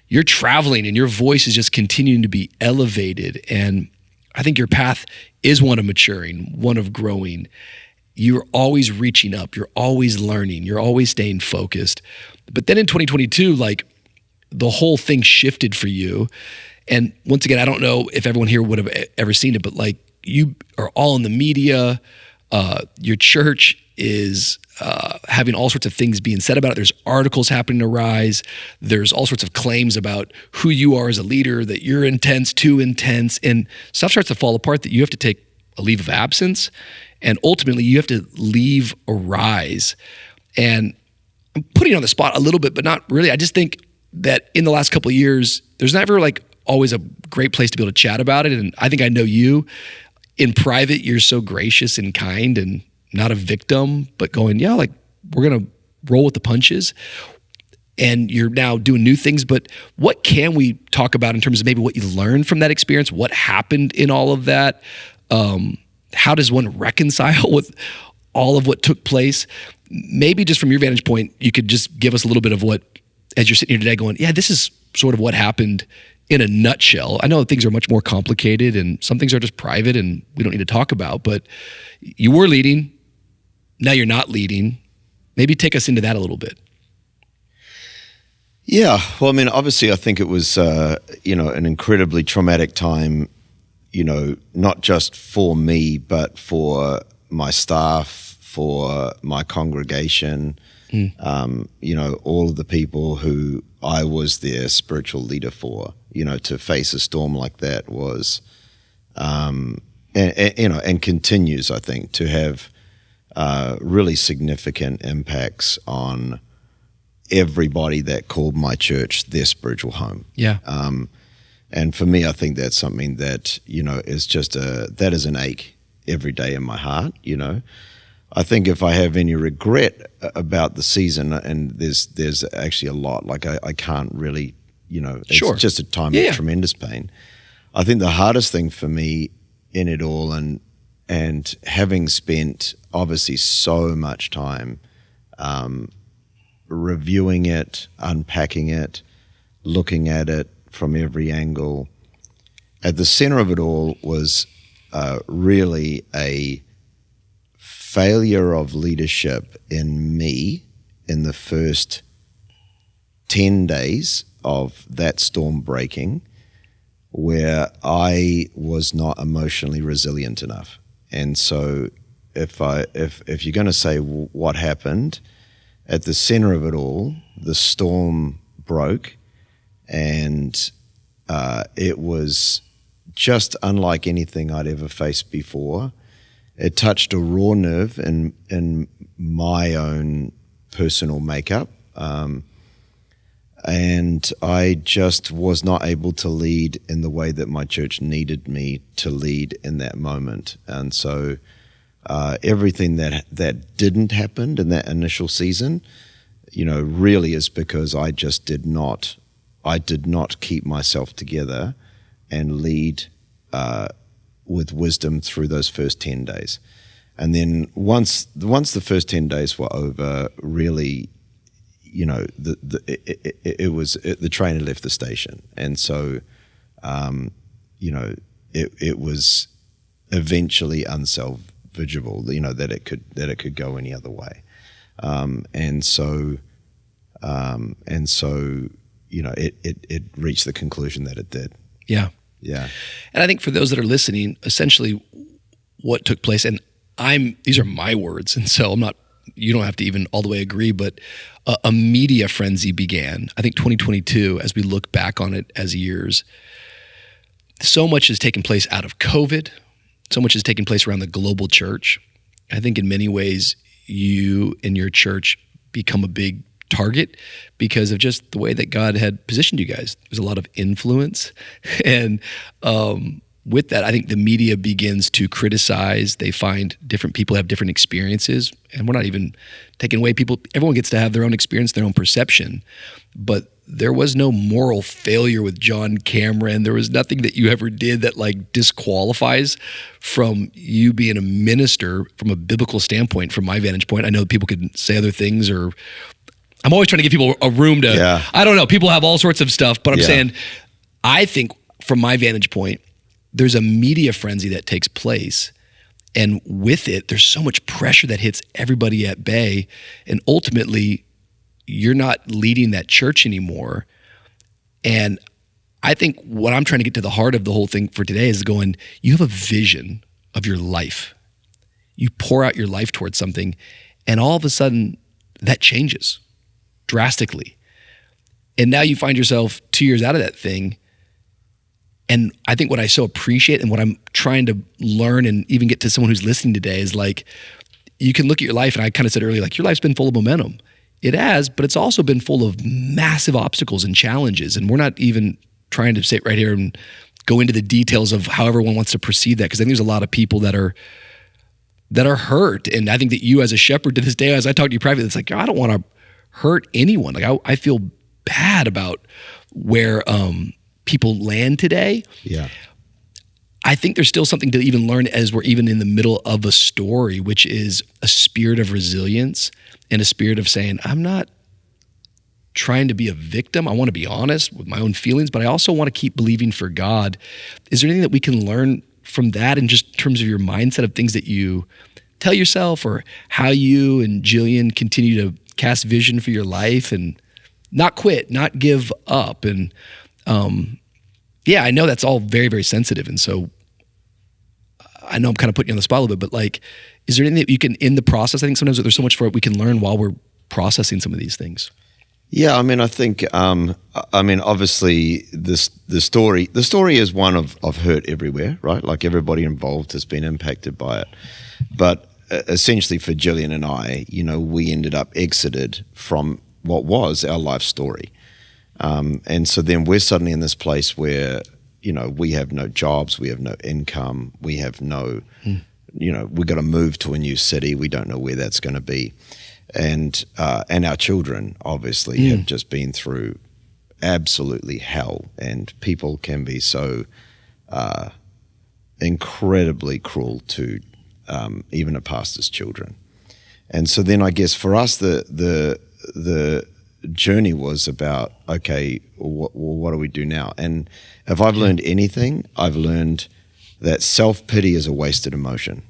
you're traveling and your voice is just continuing to be elevated. And I think your path is one of maturing, one of growing. You're always reaching up. You're always learning. You're always staying focused. But then in 2022, like the whole thing shifted for you. And once again, I don't know if everyone here would have ever seen it, but like you are all in the media. Your church is having all sorts of things being said about it. There's articles happening to Rise. There's all sorts of claims about who you are as a leader, that you're intense, too intense, and stuff starts to fall apart that you have to take a leave of absence. And ultimately, you have to leave Arise. And I'm putting you on the spot a little bit, but not really. I just think that in the last couple of years, there's never like always a great place to be able to chat about it. And I think I know you. In private, you're so gracious and kind and not a victim, but going, yeah, like we're going to roll with the punches. And you're now doing new things. But what can we talk about in terms of maybe what you learned from that experience? What happened in all of that? How does one reconcile with all of what took place? Maybe just from your vantage point, you could just give us a little bit of what, as you're sitting here today going, yeah, this is sort of what happened in a nutshell. I know things are much more complicated and some things are just private and we don't need to talk about, but you were leading. Now you're not leading. Maybe take us into that a little bit. Yeah. Well, I mean, obviously I think it was, an incredibly traumatic time, not just for me, but for my staff, for my congregation, all of the people who I was their spiritual leader for, to face a storm like that was, and continues, I think, to have really significant impacts on everybody that called my church their spiritual home. Yeah. And for me, I think that's something that, is just that is an ache every day in my heart, I think if I have any regret about the season, and there's actually a lot, like I can't really, it's just a time of tremendous pain. I think the hardest thing for me in it all, and having spent obviously so much time reviewing it, unpacking it, looking at it from every angle, at the center of it all was really a failure of leadership in me in the first 10 days of that storm breaking, where I was not emotionally resilient enough. And so if you're going to say what happened, at the center of it all, the storm broke, and it was just unlike anything I'd ever faced before. It touched a raw nerve in my own personal makeup, and I just was not able to lead in the way that my church needed me to lead in that moment. And so everything that didn't happen in that initial season, really is because I did not keep myself together and lead with wisdom through those first 10 days. And then once the first 10 days were over, really, the train had left the station. And so, it was eventually unsalvageable, that it could go any other way. And so, it reached the conclusion that it did. Yeah. Yeah. And I think for those that are listening, essentially what took place, and these are my words, and so you don't have to even all the way agree, but a media frenzy began. I think 2022, as we look back on it as years, so much has taken place out of COVID. So much has taken place around the global church. I think in many ways, you and your church become a big target because of just the way that God had positioned you guys. There's a lot of influence. And with that, I think the media begins to criticize. They find different people have different experiences. And we're not even taking away everyone gets to have their own experience, their own perception. But there was no moral failure with John Cameron. There was nothing that you ever did that disqualifies from you being a minister from a biblical standpoint, from my vantage point. I know people could say other things, or I'm always trying to give people a room to, I don't know, people have all sorts of stuff, but I'm saying, I think from my vantage point, there's a media frenzy that takes place. And with it, there's so much pressure that hits everybody at bay. And ultimately, you're not leading that church anymore. And I think what I'm trying to get to the heart of the whole thing for today is going, you have a vision of your life. You pour out your life towards something, and all of a sudden that changes drastically. And now you find yourself 2 years out of that thing. And I think what I so appreciate and what I'm trying to learn and even get to someone who's listening today is you can look at your life, and I kind of said earlier, your life's been full of momentum. It has, but it's also been full of massive obstacles and challenges. And we're not even trying to sit right here and go into the details of how everyone wants to perceive that, because I think there's a lot of people that are hurt. And I think that you as a shepherd to this day, as I talk to you privately, it's I don't want to hurt anyone. I feel bad about where people land today. Yeah. I think there's still something to even learn as we're even in the middle of a story, which is a spirit of resilience and a spirit of saying, I'm not trying to be a victim. I want to be honest with my own feelings, but I also want to keep believing for God. Is there anything that we can learn from that in just terms of your mindset of things that you tell yourself, or how you and Gillian continue to cast vision for your life and not quit, not give up? And I know that's all very, very sensitive. And so I know I'm kind of putting you on the spot a little bit, but like, is there anything that you can, in the process, I think sometimes there's so much for it we can learn while we're processing some of these things. Yeah, I mean, I think, obviously, the story is one of hurt everywhere, right? Like, everybody involved has been impacted by it. But essentially, for Gillian and I, we ended up exited from what was our life story. And so then we're suddenly in this place where, we have no jobs, we have no income, we have no, we've got to move to a new city, we don't know where that's going to be. And our children obviously have just been through absolutely hell, and people can be so incredibly cruel to even a pastor's children. And so then I guess for us the journey was about, okay, what do we do now? And if I've learned anything, I've learned that self-pity is a wasted emotion.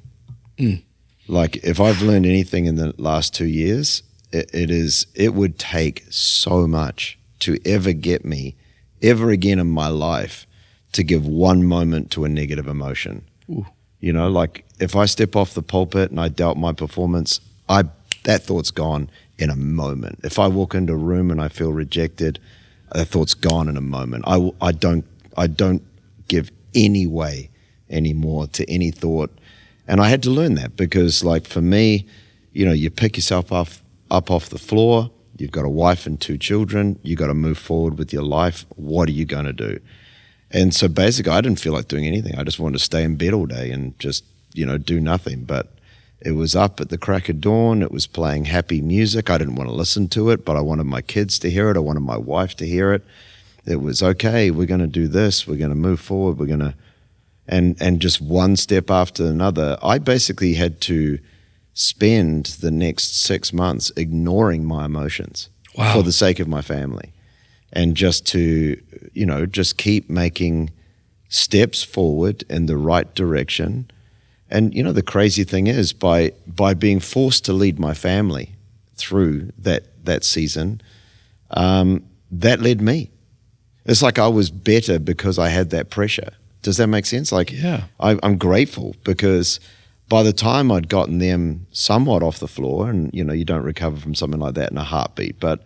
Like, if I've learned anything in the last 2 years, it would take so much to ever get me ever again in my life to give one moment to a negative emotion. Ooh. Like, if I step off the pulpit and I doubt my performance, that thought's gone in a moment. If I walk into a room and I feel rejected, that thought's gone in a moment. I don't give any way anymore to any thought. And I had to learn that because, like, for me, you pick yourself up off the floor, you've got a wife and 2 children, you got to move forward with your life. What are you going to do? And so basically I didn't feel like doing anything. I just wanted to stay in bed all day and just, do nothing. But it was up at the crack of dawn. It was playing happy music. I didn't want to listen to it, but I wanted my kids to hear it. I wanted my wife to hear it. It was, okay, we're going to do this. We're going to move forward. We're going to, and just one step after another. I basically had to spend the next 6 months ignoring my emotions for the sake of my family, and just to, just keep making steps forward in the right direction. And, the crazy thing is, by being forced to lead my family through that season, that led me. It's like I was better because I had that pressure. Does that make sense? Like, yeah. I'm grateful because by the time I'd gotten them somewhat off the floor, and, you don't recover from something like that in a heartbeat, but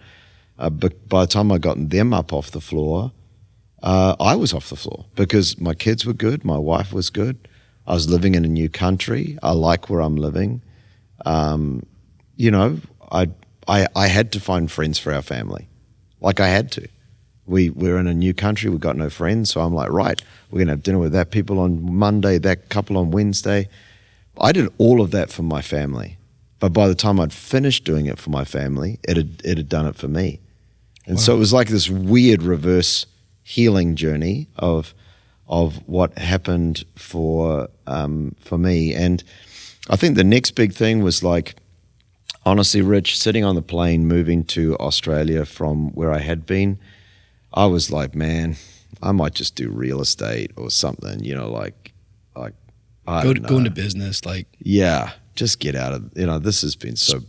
by the time I'd gotten them up off the floor, I was off the floor because my kids were good, my wife was good, I was living in a new country, I like where I'm living. I had to find friends for our family. Like, I had to. We're in a new country, we've got no friends, so I'm like, right, we're going to have dinner with that people on Monday, that couple on Wednesday. I did all of that for my family. But by the time I'd finished doing it for my family, it had done it for me. And so it was like this weird reverse healing journey of what happened for me. And I think the next big thing was, like, honestly, Rich, sitting on the plane, moving to Australia from where I had been, I was like, man, I might just do real estate or something, like I don't know. Go into business, like, yeah, just get out of, this has been so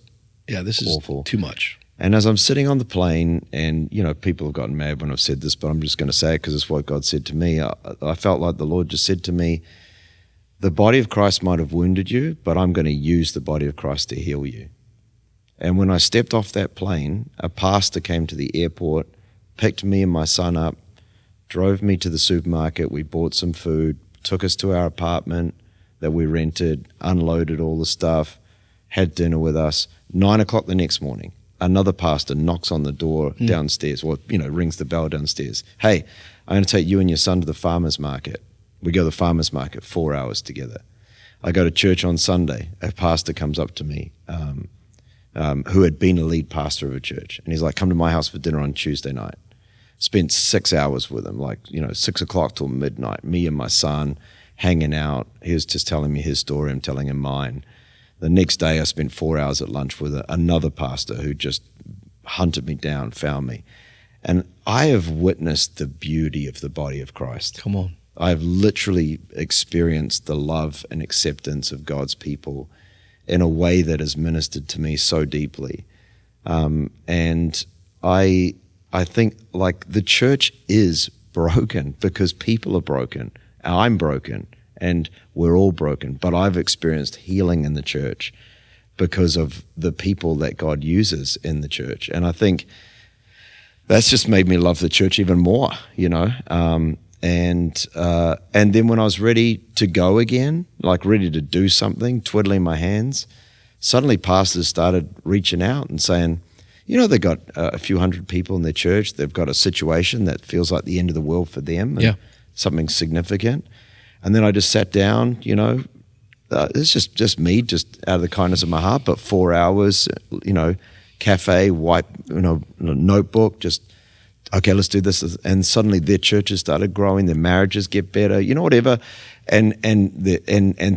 this awful. Is too much. And as I'm sitting on the plane, and, people have gotten mad when I've said this, but I'm just going to say it because it's what God said to me. I felt like the Lord just said to me, the body of Christ might have wounded you, but I'm going to use the body of Christ to heal you. And when I stepped off that plane, a pastor came to the airport, picked me and my son up, drove me to the supermarket, we bought some food, took us to our apartment that we rented, unloaded all the stuff, had dinner with us. 9 o'clock the next morning, another pastor knocks on the door downstairs, or, rings the bell downstairs. Hey, I'm going to take you and your son to the farmer's market. We go to the farmer's market 4 hours together. I go to church on Sunday. A pastor comes up to me who had been a lead pastor of a church. And he's like, come to my house for dinner on Tuesday night. Spent 6 hours with him, 6 o'clock till midnight, me and my son hanging out. He was just telling me his story, I'm telling him mine. The next day I spent 4 hours at lunch with another pastor who just hunted me down, found me. And I have witnessed the beauty of the body of Christ. Come on. I've literally experienced the love and acceptance of God's people in a way that has ministered to me so deeply. And I think like the church is broken because people are broken. I'm broken and we're all broken, but I've experienced healing in the church because of the people that God uses in the church. And I think that's just made me love the church even more, you know. And then when I was ready to go again, like ready to do something, twiddling my hands, suddenly pastors started reaching out and saying, you know, they've got a few hundred people in their church. They've got a situation that feels like the end of the world for them, and something significant. And then I just sat down, you know, it's just me, just out of the kindness of my heart, but 4 hours, you know, cafe, wipe, you know, notebook, just, okay, let's do this. And suddenly their churches started growing, their marriages get better, you know, whatever. And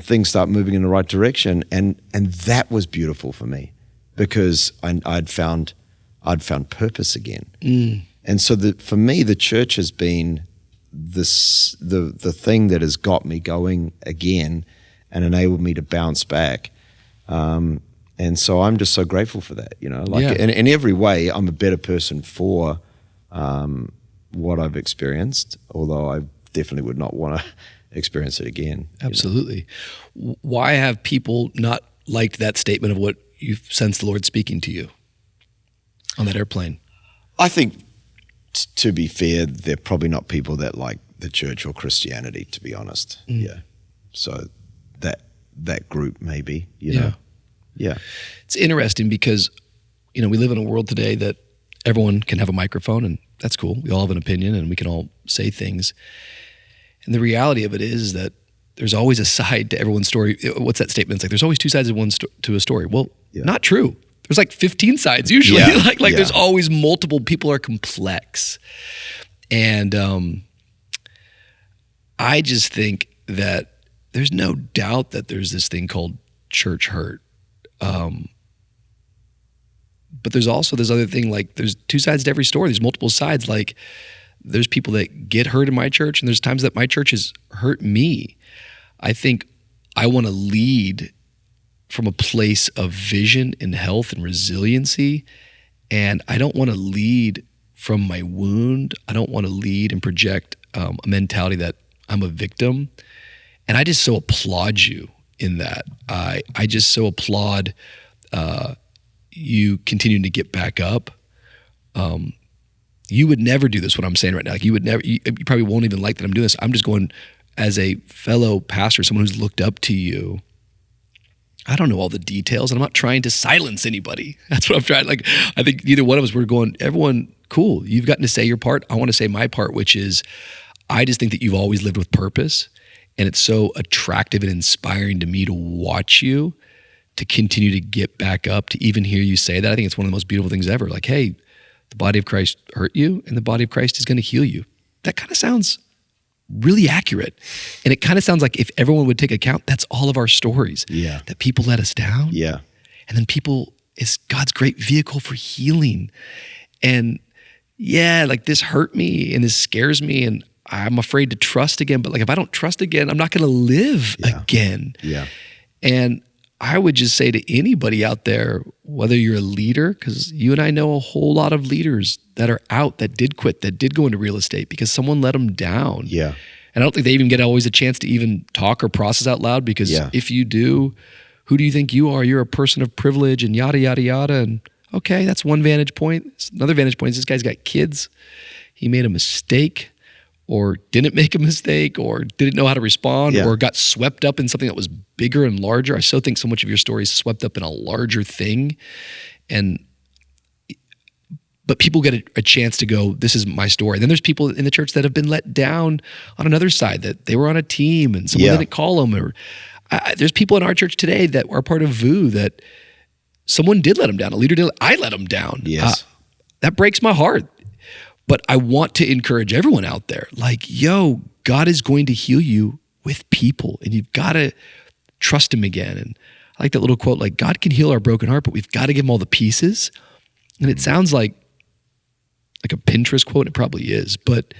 things start moving in the right direction. And that was beautiful for me because I'd found purpose again. And so for me, the church has been the thing that has got me going again and enabled me to bounce back. And so I'm just so grateful for that, you know, like in every way, I'm a better person for what I've experienced, although I definitely would not want to experience it again. Absolutely. You know? Why have people not liked that statement of what you've sensed the Lord speaking to you on that airplane? I think, to be fair, they're probably not people that like the church or Christianity, to be honest. Yeah. So that group maybe, you know. Yeah. It's interesting because, you know, we live in a world today that everyone can have a microphone, and that's cool. We all have an opinion and we can all say things. And the reality of it is that there's always a side to everyone's story. What's that statement? It's like there's always two sides to a story. Well, not true. There's like 15 sides usually. There's always multiple. People are complex. And I just think that there's no doubt that there's this thing called church hurt. But there's also this other thing, like there's two sides to every story. There's multiple sides. Like there's people that get hurt in my church, and there's times that my church has hurt me. I think I want to lead from a place of vision and health and resiliency. And I don't want to lead from my wound. I don't want to lead and project a mentality that I'm a victim. And I just so applaud you in that. I just so applaud you continuing to get back up. You would never do this, what I'm saying right now. Like you probably won't even like that I'm doing this. I'm just going as a fellow pastor, someone who's looked up to you. I don't know all the details, and I'm not trying to silence anybody. That's what I'm trying. Like, I think neither one of us, we're going, everyone, cool. You've gotten to say your part. I want to say my part, which is, I just think that you've always lived with purpose, and it's so attractive and inspiring to me to watch you, to continue to get back up, to even hear you say that. I think it's one of the most beautiful things ever. Like, hey, the body of Christ hurt you, and the body of Christ is going to heal you. That kind of sounds really accurate. And it kind of sounds like if everyone would take account, that's all of our stories. Yeah. That people let us down. Yeah. And then people is God's great vehicle for healing. And yeah, like this hurt me and this scares me and I'm afraid to trust again. But like if I don't trust again, I'm not going to live again. Yeah. And I would just say to anybody out there, whether you're a leader, because you and I know a whole lot of leaders that are out, that did quit, that did go into real estate because someone let them down. Yeah. And I don't think they even get always a chance to even talk or process out loud because if you do, who do you think you are? You're a person of privilege and yada, yada, yada. And okay, that's one vantage point. Another vantage point is this guy's got kids. He made a mistake or didn't make a mistake or didn't know how to respond or got swept up in something that was bigger and larger. I so think so much of your story is swept up in a larger thing. But people get a chance to go, this is my story. And then there's people in the church that have been let down on another side, that they were on a team and someone didn't call them. Or there's people in our church today that are part of VOO that someone did let them down. A leader did. I let them down. Yes. That breaks my heart. But I want to encourage everyone out there, like, yo, God is going to heal you with people and you've got to trust him again. And I like that little quote, like, God can heal our broken heart, but we've got to give him all the pieces. And it sounds like a Pinterest quote. It probably is, but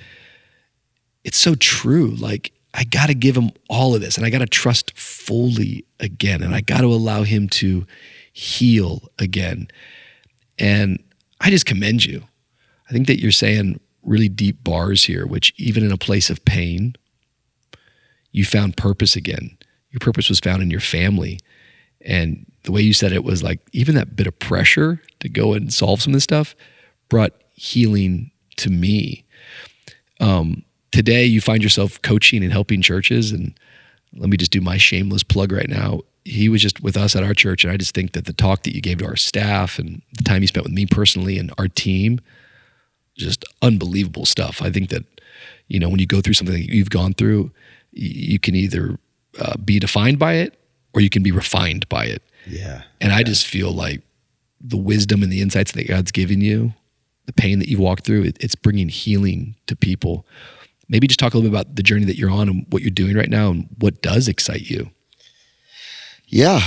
it's so true. Like, I got to give him all of this, and I got to trust fully again, and I got to allow him to heal again. And I just commend you. I think that you're saying really deep bars here, which even in a place of pain, you found purpose again. Your purpose was found in your family. And the way you said it was like, even that bit of pressure to go and solve some of this stuff brought healing to me. Today, you find yourself coaching and helping churches. And let me just do my shameless plug right now. He was just with us at our church. And I just think that the talk that you gave to our staff and the time you spent with me personally and our team, just unbelievable stuff. I think that, when you go through something that you've gone through, you can either be defined by it or you can be refined by it. Yeah. And I just feel like the wisdom and the insights that God's given you, the pain that you've walked through, it's bringing healing to people. Maybe just talk a little bit about the journey that you're on and what you're doing right now and what does excite you. Yeah,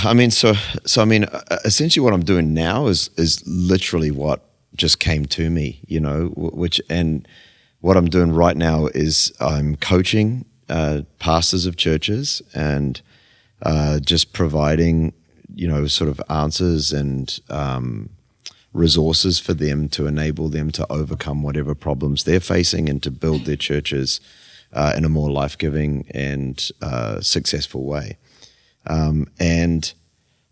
essentially what I'm doing now is literally what just came to me, and what I'm doing right now is I'm coaching pastors of churches and just providing, sort of answers and resources for them to enable them to overcome whatever problems they're facing and to build their churches in a more life-giving and successful way. And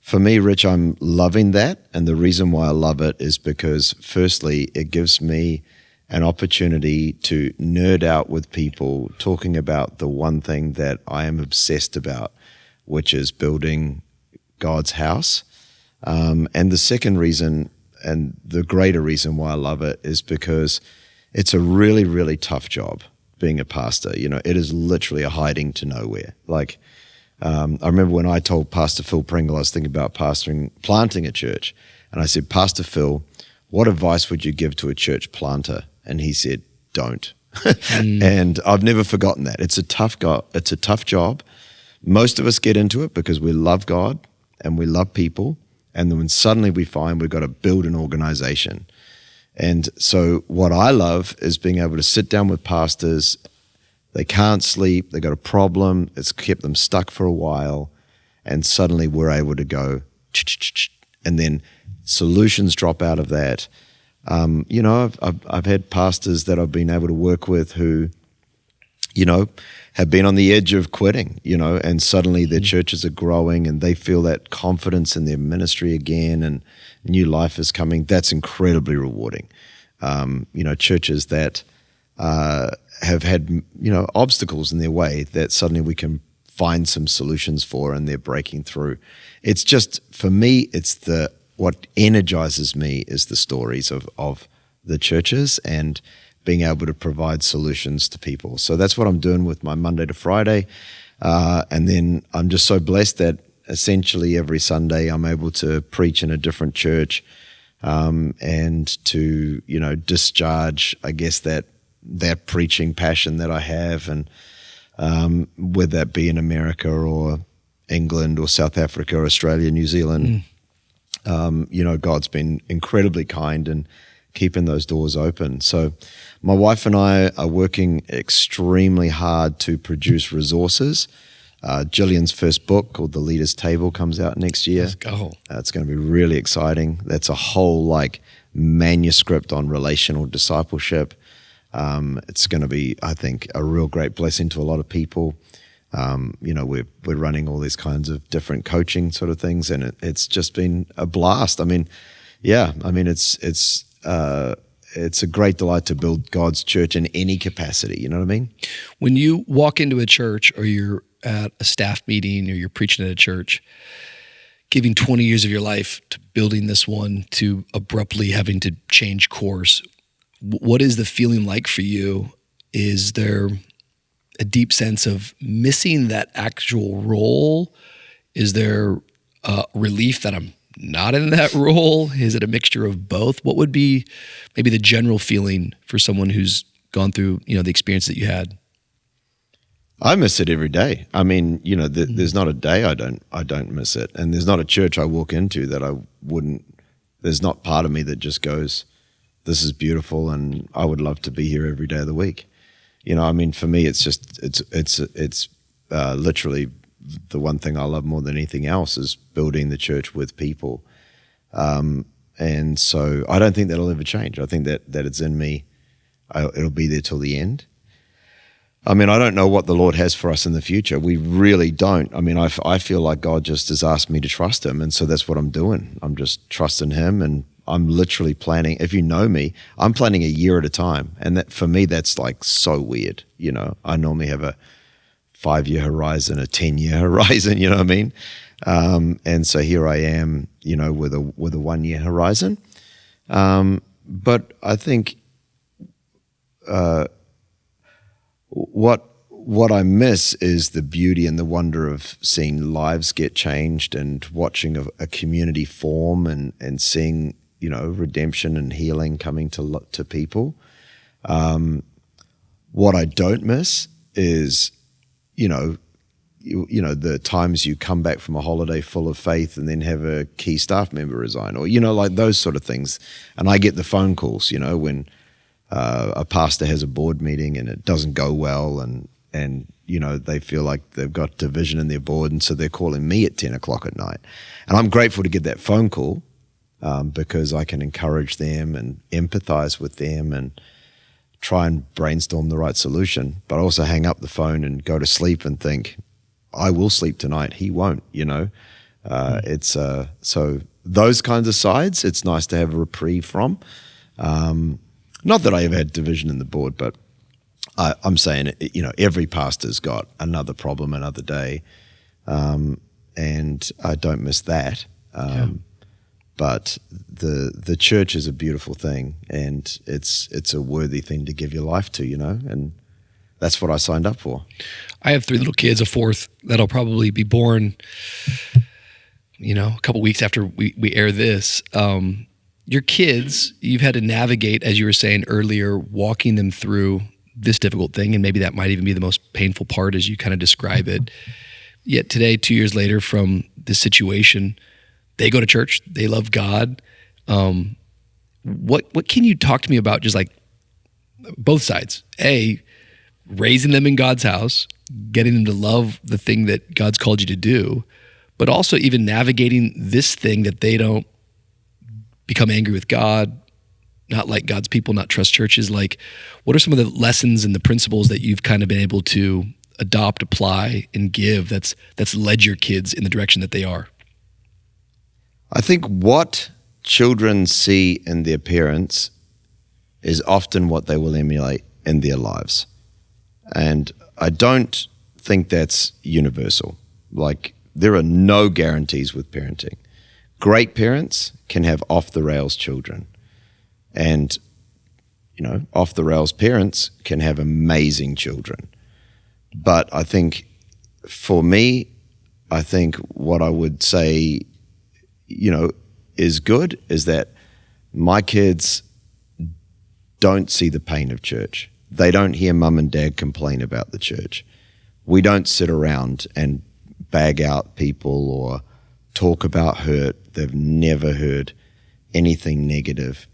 for me, Rich, I'm loving that. And the reason why I love it is because, firstly, it gives me an opportunity to nerd out with people talking about the one thing that I am obsessed about, which is building God's house. And the second reason, and the greater reason why I love it, is because it's a really, really tough job being a pastor. It is literally a hiding to nowhere. Like, I remember when I told Pastor Phil Pringle I was thinking about planting a church, and I said, Pastor Phil, what advice would you give to a church planter? And he said, don't. And I've never forgotten that. It's a tough job. Most of us get into it because we love God and we love people. And then when suddenly we find we've got to build an organization. And so what I love is being able to sit down with pastors. They can't sleep. They got a problem. It's kept them stuck for a while. And suddenly we're able to go, and then solutions drop out of that. I've had pastors that I've been able to work with who, have been on the edge of quitting, and suddenly their churches are growing and they feel that confidence in their ministry again and new life is coming. That's incredibly rewarding. Churches that have had, obstacles in their way that suddenly we can find some solutions for and they're breaking through. It's just, for me, what energizes me is the stories of the churches and being able to provide solutions to people. So that's what I'm doing with my Monday to Friday. And then I'm just so blessed that essentially every Sunday I'm able to preach in a different church and to, discharge, I guess, that preaching passion that I have. And whether that be in America or England or South Africa or Australia, New Zealand, God's been incredibly kind and keeping those doors open. So my wife and I are working extremely hard to produce resources. Gillian's first book called The Leader's Table comes out next year. Let's go. It's going to be really exciting. That's a whole manuscript on relational discipleship. It's going to be, I think, a real great blessing to a lot of people. We're running all these kinds of different coaching sort of things, and it's just been a blast. It's a great delight to build God's church in any capacity. You know what I mean? When you walk into a church or you're at a staff meeting or you're preaching at a church, giving 20 years of your life to building this one to abruptly having to change course, what is the feeling like for you? Is there a deep sense of missing that actual role? Is there relief that I'm not in that role? Is it a mixture of both? What would be maybe the general feeling for someone who's gone through, the experience that you had? I miss it every day. There's not a day I don't miss it, and there's not a church I walk into that I wouldn't There's not part of me that just goes, this is beautiful and I would love to be here every day of the week. You know, I mean, for me, it's just, it's literally the one thing I love more than anything else is building the church with people. And so I don't think that'll ever change. I think that it's in me. It'll be there till the end. I mean, I don't know what the Lord has for us in the future. We really don't. I mean, I feel like God just has asked me to trust him. And so that's what I'm doing. I'm just trusting him, and I'm literally planning. If you know me, I'm planning a year at a time. And that for me, that's like so weird. You know, I normally have a 5-year horizon, a 10-year horizon, you know what I mean? And so here I am, you know, with a 1-year horizon. But I think what I miss is the beauty and the wonder of seeing lives get changed and watching a community form and seeing, you know, redemption and healing coming to people. What I don't miss is, you know, the times you come back from a holiday full of faith and then have a key staff member resign, or, you know, like those sort of things. And I get the phone calls, you know, when a pastor has a board meeting and it doesn't go well, and you know, they feel like they've got division in their board, and so they're calling me at 10 o'clock at night. And I'm grateful to get that phone call because I can encourage them and empathize with them and try and brainstorm the right solution. But I also hang up the phone and go to sleep and think, I will sleep tonight. He won't, you know. It's so those kinds of sides, it's nice to have a reprieve from. Not that I ever had division in the board, but I'm saying, you know, every pastor's got another problem another day, and I don't miss that. But the church is a beautiful thing, and it's a worthy thing to give your life to, you know, and that's what I signed up for. I have 3 little kids, a 4th that'll probably be born, you know, a couple weeks after we air this. Your kids, you've had to navigate, as you were saying earlier, walking them through this difficult thing, and maybe that might even be the most painful part as you kind of describe it. Yet today, 2 years later from this situation, they go to church, they love God. What can you talk to me about, just like both sides? A, raising them in God's house, getting them to love the thing that God's called you to do, but also even navigating this thing that they don't become angry with God, not like God's people, not trust churches. Like, what are some of the lessons and the principles that you've kind of been able to adopt, apply, and give that's led your kids in the direction that they are? I think what children see in their parents is often what they will emulate in their lives. And I don't think that's universal. Like, there are no guarantees with parenting. Great parents can have off-the-rails children. And, you know, off-the-rails parents can have amazing children. But I think, for me, I think what I would say, you know, is good is that my kids don't see the pain of church. They don't hear mum and dad complain about the church. We don't sit around and bag out people or talk about hurt. They've never heard anything negative.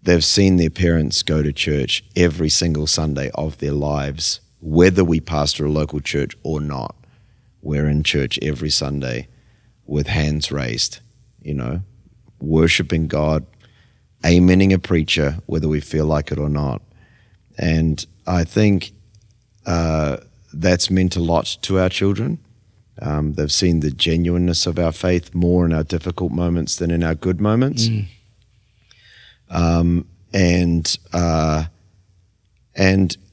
They've seen their parents go to church every single Sunday of their lives, whether we pastor a local church or not. We're in church every Sunday with hands raised, you know, worshiping God, amening a preacher, whether we feel like it or not. And I think that's meant a lot to our children. They've seen the genuineness of our faith more in our difficult moments than in our good moments. And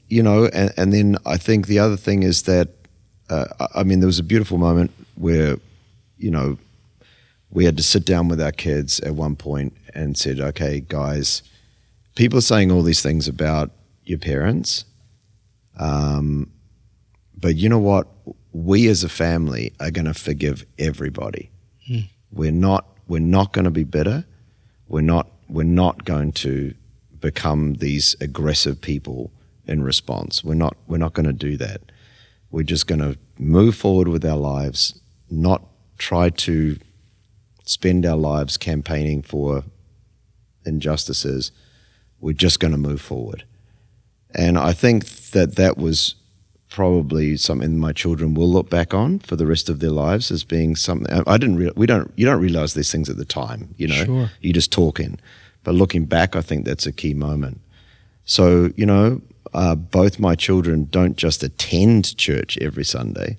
you know, and then I think the other thing is that, I mean, there was a beautiful moment where, you know, we had to sit down with our kids at one point and said, okay, guys, people are saying all these things about your parents, but you know what? We as a family are going to forgive everybody. We're not going to be bitter. We're not going to become these aggressive people in response. We're not going to do that. We're just going to move forward with our lives, not try to spend our lives campaigning for injustices. We're just going to move forward. And I think that was probably something my children will look back on for the rest of their lives as being something. You don't realize these things at the time, Sure. You're just talking. But looking back, I think that's a key moment. So, both my children don't just attend church every Sunday,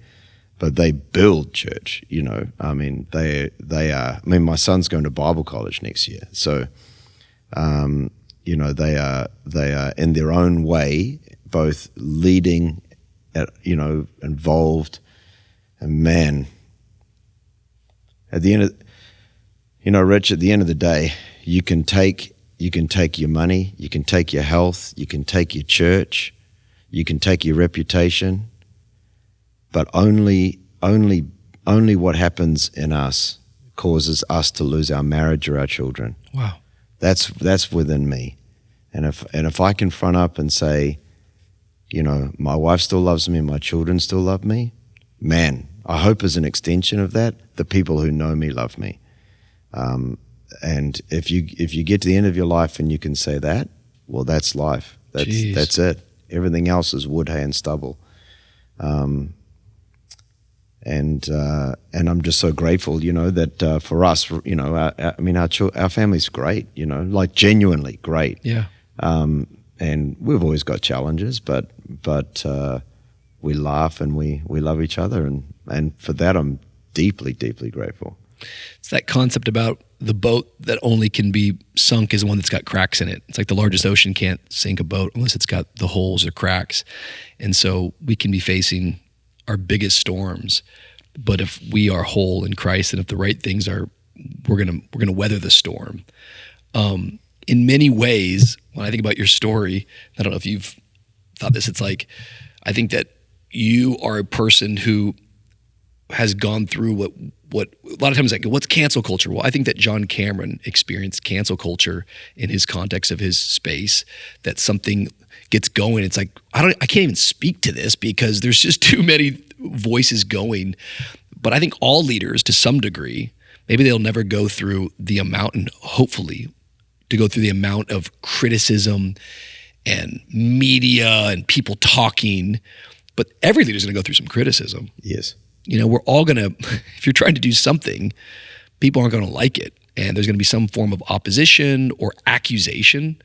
but they build church, I mean, my son's going to Bible college next year. So, they are in their own way, both leading, involved, and man, at the end of, Rich, at the end of the day, you can take your money, you can take your health, you can take your church, you can take your reputation, but only what happens in us causes us to lose our marriage or our children. Wow. That's within me. And if I can front up and say, my wife still loves me, my children still love me, man, I hope as an extension of that, the people who know me love me. And if you get to the end of your life and you can say that, well, that's life. That's it. Everything else is wood, hay, and stubble. And I'm just so grateful, that for us, our family's great, like genuinely great. Yeah. And we've always got challenges, but we laugh and we love each other, and for that I'm deeply, deeply grateful. It's that concept about the boat that only can be sunk is one that's got cracks in it. It's like the largest ocean can't sink a boat unless it's got the holes or cracks. And so we can be facing our biggest storms, but if we are whole in Christ and if the right things are, we're gonna weather the storm. In many ways, when I think about your story, I don't know if you've thought this, it's like, I think that you are a person who has gone through what a lot of times, like, what's cancel culture? Well, I think that John Cameron experienced cancel culture in his context of his space, that something gets going. It's like, I can't even speak to this because there's just too many voices going. But I think all leaders, to some degree, maybe they'll never go through the amount, and hopefully to go through the amount of criticism and media and people talking, but every leader's going to go through some criticism. Yes. We're all going to, if you're trying to do something, people aren't going to like it. And there's going to be some form of opposition or accusation.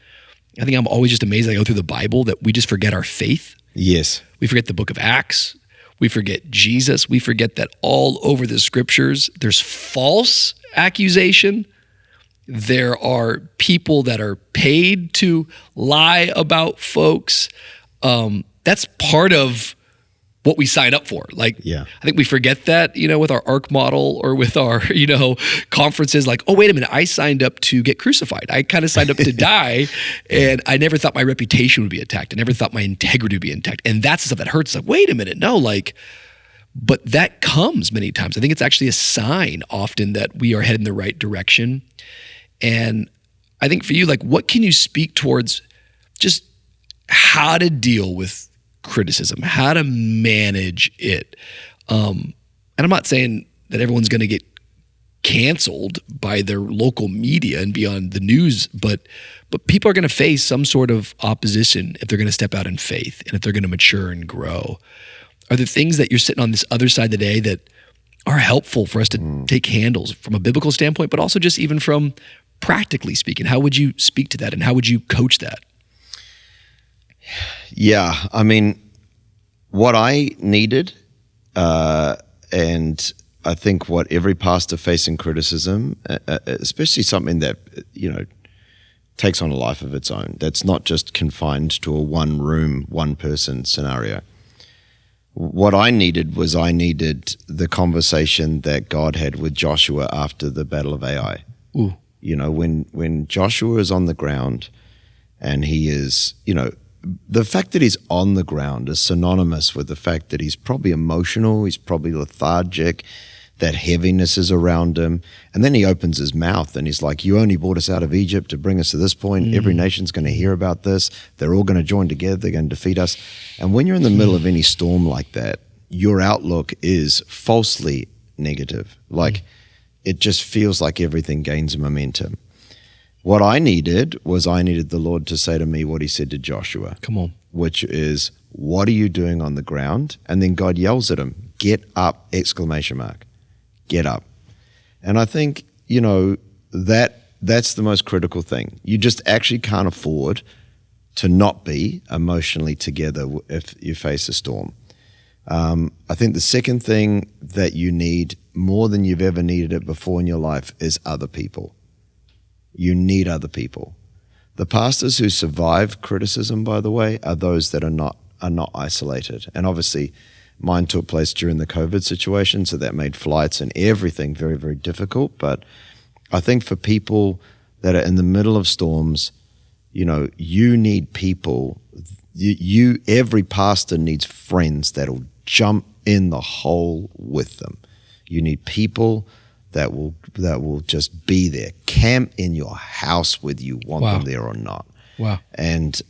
I think I'm always just amazed as I go through the Bible that we just forget our faith. Yes. We forget the book of Acts. We forget Jesus. We forget that all over the scriptures, there's false accusation. There are people that are paid to lie about folks. That's part of what we sign up for. Like, yeah. I think we forget that, with our ARC model or with our, conferences, like, oh, wait a minute, I signed up to get crucified. I kind of signed up to die, and I never thought my reputation would be attacked. I never thought my integrity would be intact. And that's the stuff that hurts. Like, wait a minute, no, but that comes many times. I think it's actually a sign often that we are heading in the right direction. And I think for you, what can you speak towards just how to deal with criticism, how to manage it? And I'm not saying that everyone's going to get canceled by their local media and be on the news, but people are going to face some sort of opposition if they're going to step out in faith and if they're going to mature and grow. Are there things that you're sitting on this other side of the day that are helpful for us to take handles from a biblical standpoint, but also just even from practically speaking? How would you speak to that, and how would you coach that? Yeah, I mean, what I needed, and I think what every pastor facing criticism, especially something that, takes on a life of its own, that's not just confined to a one room, one person scenario. What I needed was the conversation that God had with Joshua after the Battle of Ai. Ooh. When Joshua is on the ground and he is, the fact that he's on the ground is synonymous with the fact that he's probably emotional, he's probably lethargic, that heaviness is around him. And then he opens his mouth and he's like, you only brought us out of Egypt to bring us to this point. Every nation's going to hear about this. They're all going to join together. They're going to defeat us. And when you're in the middle of any storm like that, your outlook is falsely negative. It just feels like everything gains momentum. What I needed the Lord to say to me what he said to Joshua. Come on. Which is, what are you doing on the ground? And then God yells at him, get up, ! Get up. And I think, that's the most critical thing. You just actually can't afford to not be emotionally together if you face a storm. I think the second thing that you need more than you've ever needed it before in your life is other people. You need other people. The pastors who survive criticism, by the way, are those that are not isolated. And obviously, mine took place during the COVID situation, so that made flights and everything very, very difficult. But I think for people that are in the middle of storms, you need people. Every pastor needs friends that'll jump in the hole with them. You need people that will just be there, camp in your house whether you want them there or not. Wow. And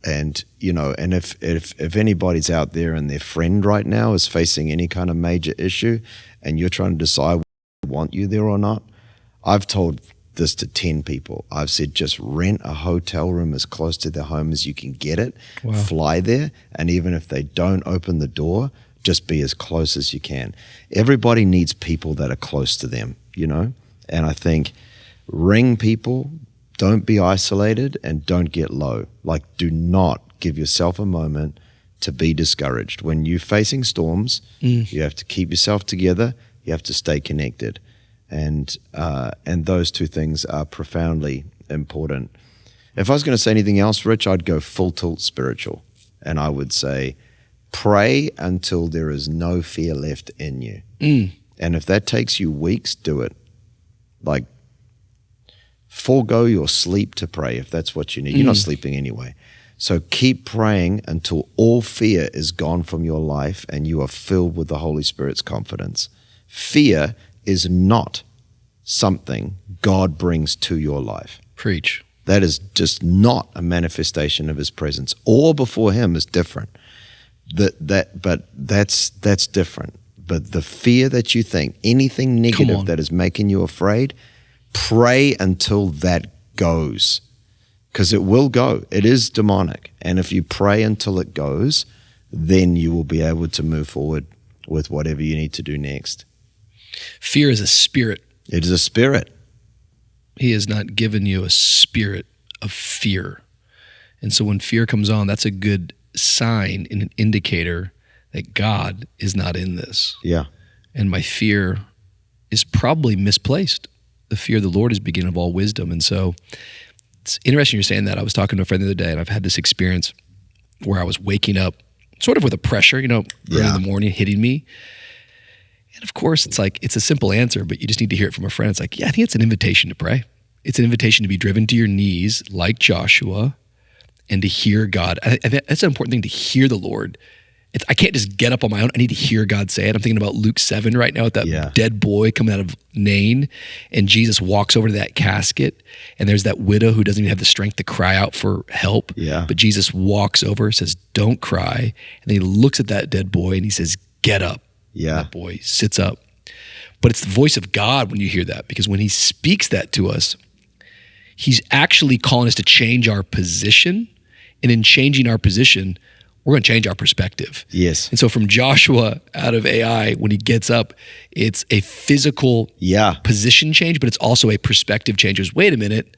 if anybody's out there and their friend right now is facing any kind of major issue and you're trying to decide whether they want you there or not, I've told this to 10 people. I've said, just rent a hotel room as close to their home as you can get it, fly there, and even if they don't open the door, just be as close as you can. Everybody needs people that are close to them, and I think ring people, don't be isolated, and don't get low. Do not give yourself a moment to be discouraged. When you're facing storms, you have to keep yourself together, you have to stay connected. And those two things are profoundly important. If I was going to say anything else, Rich, I'd go full tilt spiritual. And I would say, pray until there is no fear left in you. And if that takes you weeks, do it. Forego your sleep to pray if that's what you need. You're not sleeping anyway. So keep praying until all fear is gone from your life and you are filled with the Holy Spirit's confidence. Fear is not something God brings to your life. Preach. That is just not a manifestation of his presence. Or before him is different. But that's different. But the fear that you think, anything negative that is making you afraid, pray until that goes. Because it will go. It is demonic. And if you pray until it goes, then you will be able to move forward with whatever you need to do next. Fear is a spirit. It is a spirit. He has not given you a spirit of fear. And so when fear comes on, that's a good sign and an indicator that God is not in this. Yeah. And my fear is probably misplaced. The fear of the Lord is the beginning of all wisdom. And so it's interesting you're saying that. I was talking to a friend the other day, and I've had this experience where I was waking up sort of with a pressure, early in the morning hitting me. And of course, it's a simple answer, but you just need to hear it from a friend. It's I think it's an invitation to pray. It's an invitation to be driven to your knees like Joshua and to hear God. That's an important thing, to hear the Lord. I can't just get up on my own. I need to hear God say it. I'm thinking about Luke 7 right now with that dead boy coming out of Nain, and Jesus walks over to that casket, and there's that widow who doesn't even have the strength to cry out for help. Yeah. But Jesus walks over, says, "Don't cry." And then he looks at that dead boy and he says, "Get up." Yeah. That boy sits up. But it's the voice of God when you hear that, because when he speaks that to us, he's actually calling us to change our position. And in changing our position, we're going to change our perspective. Yes. And so from Joshua out of AI, when he gets up, it's a physical position change, but it's also a perspective change. It's, wait a minute,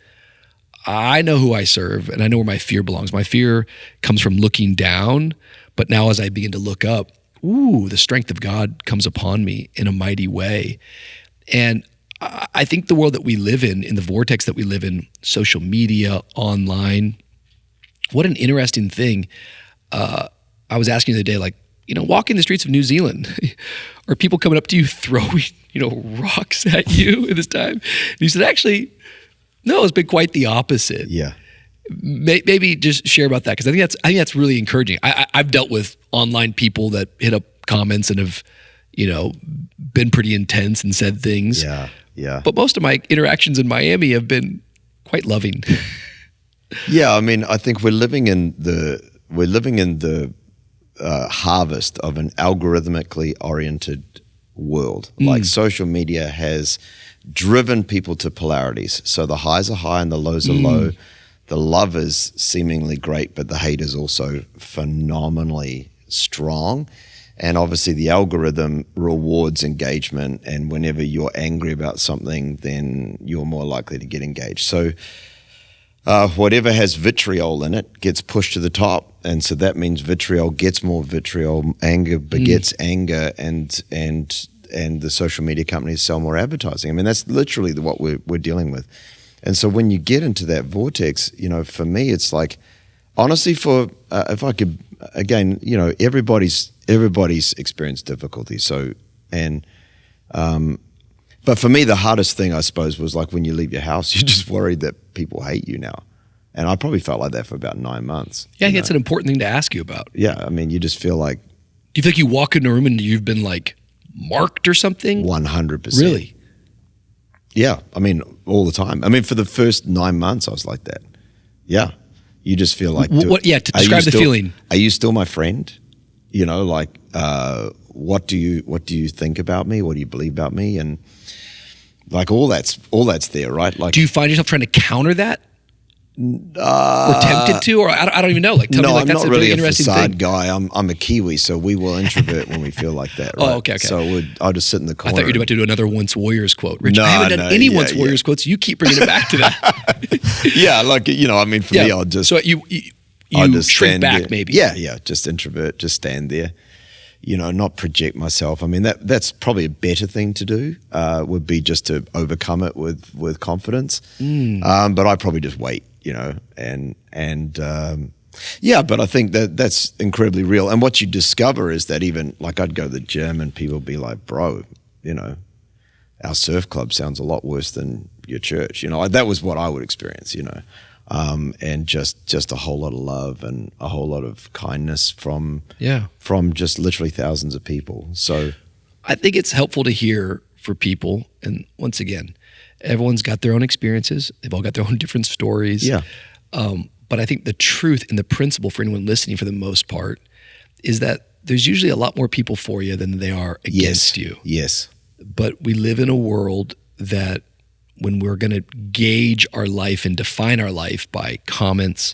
I know who I serve and I know where my fear belongs. My fear comes from looking down, but now as I begin to look up, the strength of God comes upon me in a mighty way. And I think the world that we live in the vortex that we live in, social media, online, what an interesting thing. I was asking the other day, walking the streets of New Zealand, are people coming up to you throwing, rocks at you at this time? And he said, actually, no, it's been quite the opposite. Yeah. Maybe just share about that, because I think that's really encouraging. I've dealt with online people that hit up comments and have, been pretty intense and said things. Yeah, yeah. But most of my interactions in Miami have been quite loving. Yeah, I mean, I think we're living in the harvest of an algorithmically oriented world. Like social media has driven people to polarities. So the highs are high and the lows are low. The love is seemingly great, but the hate is also phenomenally strong. And obviously the algorithm rewards engagement, and whenever you're angry about something, then you're more likely to get engaged. So whatever has vitriol in it gets pushed to the top, and so that means vitriol gets more vitriol, anger begets anger, and the social media companies sell more advertising. I mean, that's literally what we're dealing with. And so when you get into that vortex, you know, for me, it's like, honestly, if I could, again, you know, everybody's experienced difficulty. So, but for me, the hardest thing, I suppose, was like when you leave your house, you're just worried that people hate you now. And I probably felt like that for about 9 months. Yeah, I think it's an important thing to ask you about. Yeah, I mean, you just feel like... Do you think you walk into a room and you've been like marked or something? 100%. Really? Yeah, I mean, all the time. I mean, for the first 9 months, I was like that. Yeah, you just feel like... Describe the feeling. Are you still my friend? You know, like, what do you think about me? What do you believe about me? And like all that's there, right? Like, do you find yourself trying to counter that? Or tempted to, or I don't even know. Like, tell me, like, I'm that's not a really really a interesting facade thing. guy. I'm a Kiwi, so we will introvert when we feel like that. Right? Oh, okay. So I'll just sit in the I corner. thought you were about to do another Once Warriors quote. Rich, No, I haven't done any Once Warriors yeah. quotes. You keep bringing it back to that. Yeah, like, you know, I mean, for me, I'll just... So you just shrink stand back, there. maybe. Yeah, just introvert, just stand there. You know, not project myself. I mean, that's probably a better thing to do, would be just to overcome it with confidence. But I probably just wait, you know, but I think that's incredibly real. And what you discover is that even, like, I'd go to the gym and people would be like, bro, you know, our surf club sounds a lot worse than your church. You know, that was what I would experience, you know. And just a whole lot of love and a whole lot of kindness from just literally thousands of people. So I think it's helpful to hear for people, and once again, everyone's got their own experiences. They've all got their own different stories. Yeah. But I think the truth and the principle for anyone listening, for the most part, is that there's usually a lot more people for you than they are against you. Yes. But we live in a world that, when we're going to gauge our life and define our life by comments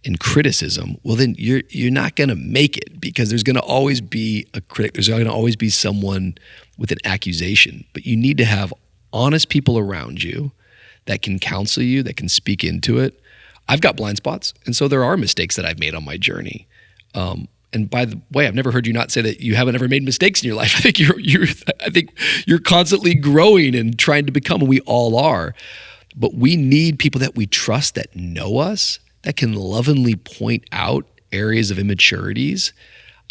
and criticism, well, then you're not going to make it, because there's going to always be a critic. There's going to always be someone with an accusation. But you need to have honest people around you that can counsel you, that can speak into it. I've got blind spots, and so there are mistakes that I've made on my journey. And by the way, I've never heard you not say that you haven't ever made mistakes in your life. I think you're constantly growing and trying to become, and we all are. But we need people that we trust, that know us, that can lovingly point out areas of immaturities.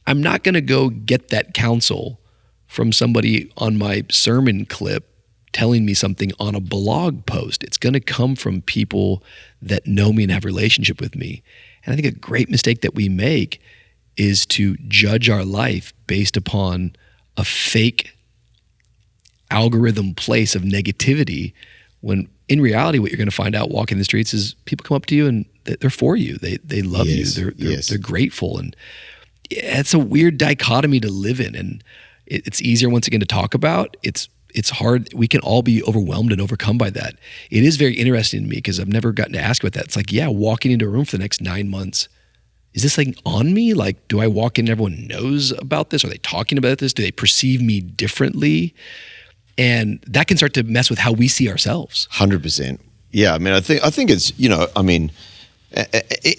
I'm not going to go get that counsel from somebody on my sermon clip telling me something on a blog post. It's going to come from people that know me and have a relationship with me. And I think a great mistake that we make is to judge our life based upon a fake algorithm place of negativity, when in reality what you're going to find out walking the streets is people come up to you and they're for you. They love you. They're grateful. And it's a weird dichotomy to live in. And it's easier, once again, to talk about. It's hard. We can all be overwhelmed and overcome by that. It is very interesting to me, because I've never gotten to ask about that. It's like, walking into a room for the next 9 months, is this like on me? Like, do I walk in and everyone knows about this? Are they talking about this? Do they perceive me differently? And that can start to mess with how we see ourselves. 100%. Yeah, I mean, I think it's, you know, I mean,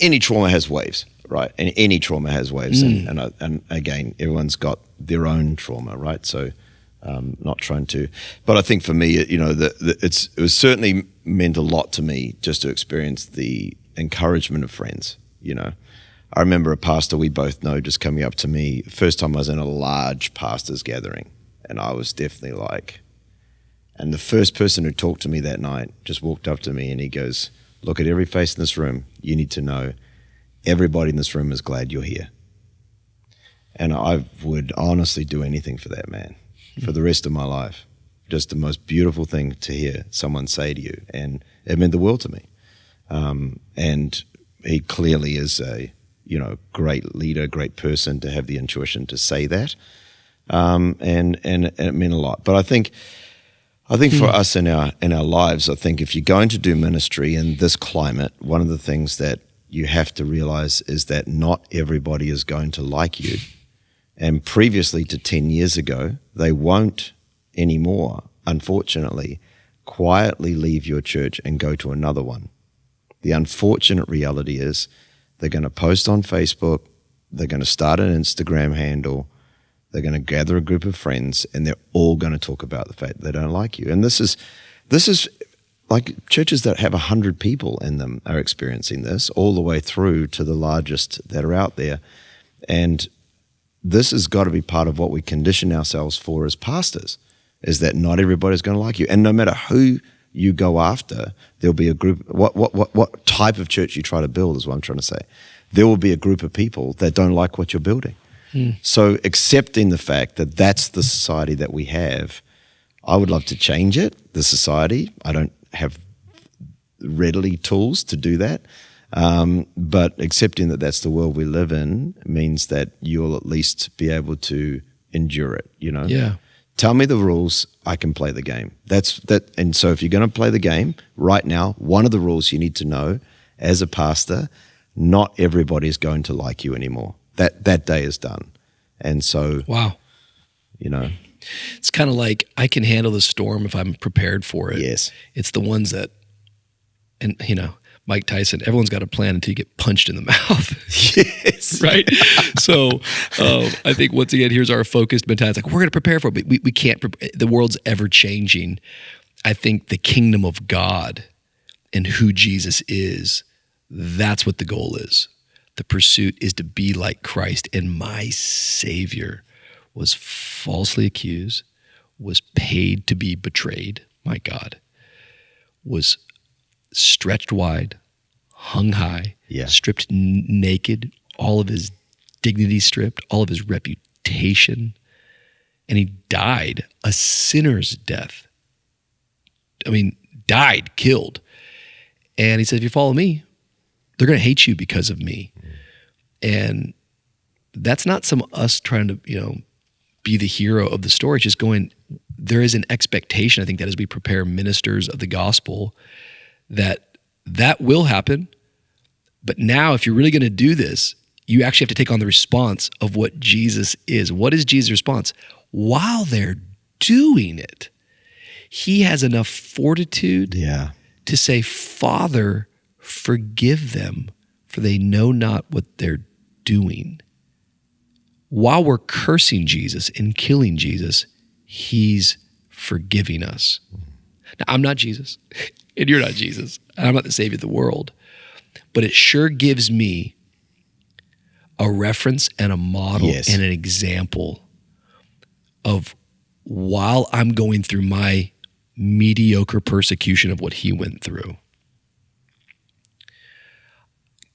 any trauma has waves, right? And any trauma has waves. And again, everyone's got their own trauma, right? So not trying to, but I think for me, you know, it was certainly meant a lot to me just to experience the encouragement of friends, you know. I remember a pastor we both know just coming up to me. First time I was in a large pastors gathering, and I was definitely like, and the first person who talked to me that night just walked up to me and he goes, look at every face in this room. You need to know everybody in this room is glad you're here. And I would honestly do anything for that man for the rest of my life. Just the most beautiful thing to hear someone say to you. And it meant the world to me. And he clearly is a, you know, great leader, great person to have the intuition to say that. And it meant a lot. But I think I think for us in our lives, I think if you're going to do ministry in this climate, one of the things that you have to realize is that not everybody is going to like you. And previously to 10 years ago, they won't anymore, unfortunately, quietly leave your church and go to another one. The unfortunate reality is they're going to post on Facebook, they're going to start an Instagram handle, they're going to gather a group of friends, and they're all going to talk about the fact they don't like you. And this is like churches that have 100 people in them are experiencing this all the way through to the largest that are out there. And this has got to be part of what we condition ourselves for as pastors, is that not everybody's going to like you. And no matter who you go after, there'll be a group, what type of church you try to build is what I'm trying to say. There will be a group of people that don't like what you're building. So accepting the fact that that's the society that we have, I would love to change it, the society. I don't have readily tools to do that. But accepting that that's the world we live in means that you'll at least be able to endure it, you know? Yeah. Tell me the rules, I can play the game. That's that. And so if you're going to play the game right now, one of the rules you need to know as a pastor, not everybody is going to like you anymore. That day is done. And so, wow, you know, it's kind of like I can handle the storm if I'm prepared for it. Yes. It's the ones that, and you know, Mike Tyson, everyone's got a plan until you get punched in the mouth. Yes. Right? So I think once again, here's our focused mentality. It's like, we're going to prepare for it, but we can't, the world's ever changing. I think the kingdom of God and who Jesus is, that's what the goal is. The pursuit is to be like Christ. And my Savior was falsely accused, was paid to be betrayed, my God, was stretched wide, hung high, stripped naked, all of his dignity stripped, all of his reputation, and he died a sinner's death. I mean, died, killed. And he said, if you follow me, they're going to hate you because of me. And that's not some us trying to, you know, be the hero of the story. It's just going, there is an expectation, I think, that as we prepare ministers of the gospel, that will happen. But now, if you're really going to do this, you actually have to take on the response of what Jesus is. What is Jesus' response? While they're doing it, he has enough fortitude to say, Father, forgive them, for they know not what they're doing. While we're cursing Jesus and killing Jesus, he's forgiving us. Now, I'm not Jesus, and you're not Jesus, and I'm not the Savior of the world, but it sure gives me a reference and a model and an example of, while I'm going through my mediocre persecution of what he went through,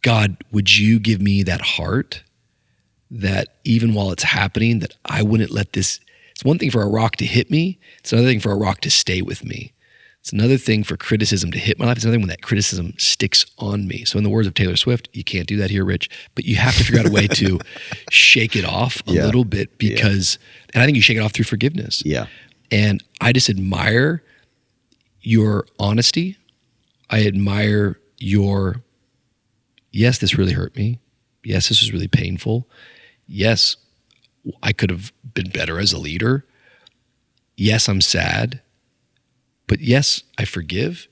God, would you give me that heart that even while it's happening, that I wouldn't let this, it's one thing for a rock to hit me, it's another thing for a rock to stay with me. It's another thing for criticism to hit my life. It's another thing when that criticism sticks on me. So in the words of Taylor Swift, you can't do that here, Rich, but you have to figure out a way to shake it off a little bit, because, and I think you shake it off through forgiveness. Yeah. And I just admire your honesty. I admire your, yes, this really hurt me. Yes, this was really painful. Yes, I could have been better as a leader. Yes, I'm sad. But yes, I forgive.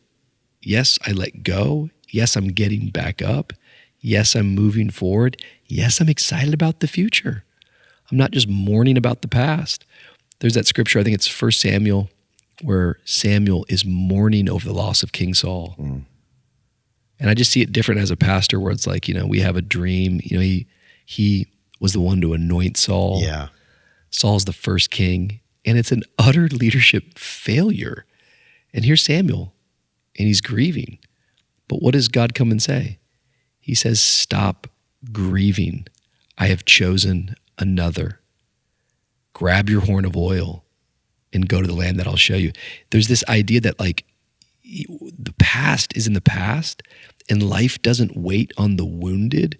Yes, I let go. Yes, I'm getting back up. Yes, I'm moving forward. Yes, I'm excited about the future. I'm not just mourning about the past. There's that scripture, I think it's 1 Samuel, where Samuel is mourning over the loss of King Saul. And I just see it different as a pastor, where it's like, you know, we have a dream. You know, he was the one to anoint Saul. Yeah. Saul's the first king. And it's an utter leadership failure. And here's Samuel, and he's grieving. But what does God come and say? He says, stop grieving. I have chosen another. Grab your horn of oil and go to the land that I'll show you. There's this idea that, like, the past is in the past, and life doesn't wait on the wounded,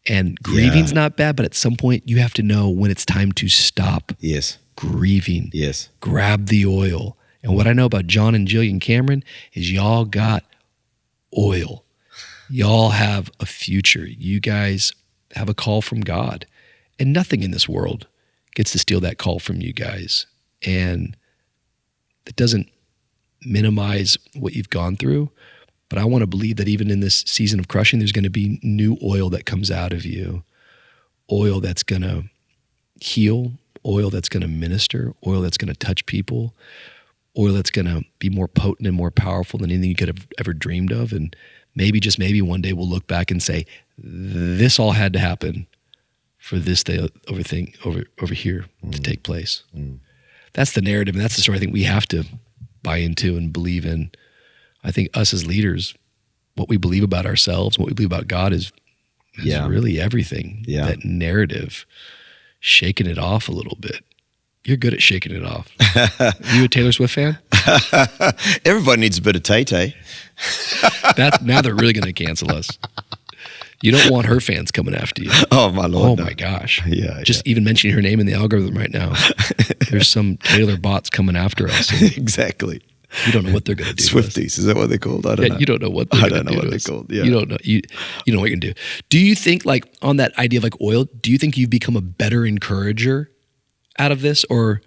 and grieving's not bad, but at some point you have to know when it's time to stop grieving. Grab the oil And what I know about John and Gillian Cameron is y'all got oil. Y'all have a future. You guys have a call from God. And nothing in this world gets to steal that call from you guys. And it doesn't minimize what you've gone through, but I want to believe that even in this season of crushing, there's going to be new oil that comes out of you. Oil that's going to heal, oil that's going to minister, oil that's going to touch people, oil that's going to be more potent and more powerful than anything you could have ever dreamed of. And maybe, just maybe, one day we'll look back and say, this all had to happen for this day over here to take place. That's the narrative, and that's the story I think we have to buy into and believe in. I think us as leaders, what we believe about ourselves, what we believe about God is really everything. Yeah. That narrative, shaking it off a little bit. You're good at shaking it off. You a Taylor Swift fan? Everybody needs a bit of Tay-Tay. Now they're really going to cancel us. You don't want her fans coming after you. Oh, my Lord. Oh, my gosh. Yeah. Just even mentioning her name in the algorithm right now. There's some Taylor bots coming after us. Exactly. You don't know what they're going to do. Swifties, is that what they're called? I don't know. You don't know what they're going to do. I don't know what they're called. Yeah. You don't know. You know what you're going to do. Do you think, like, on that idea of like oil, do you think you've become a better encourager out of this, or?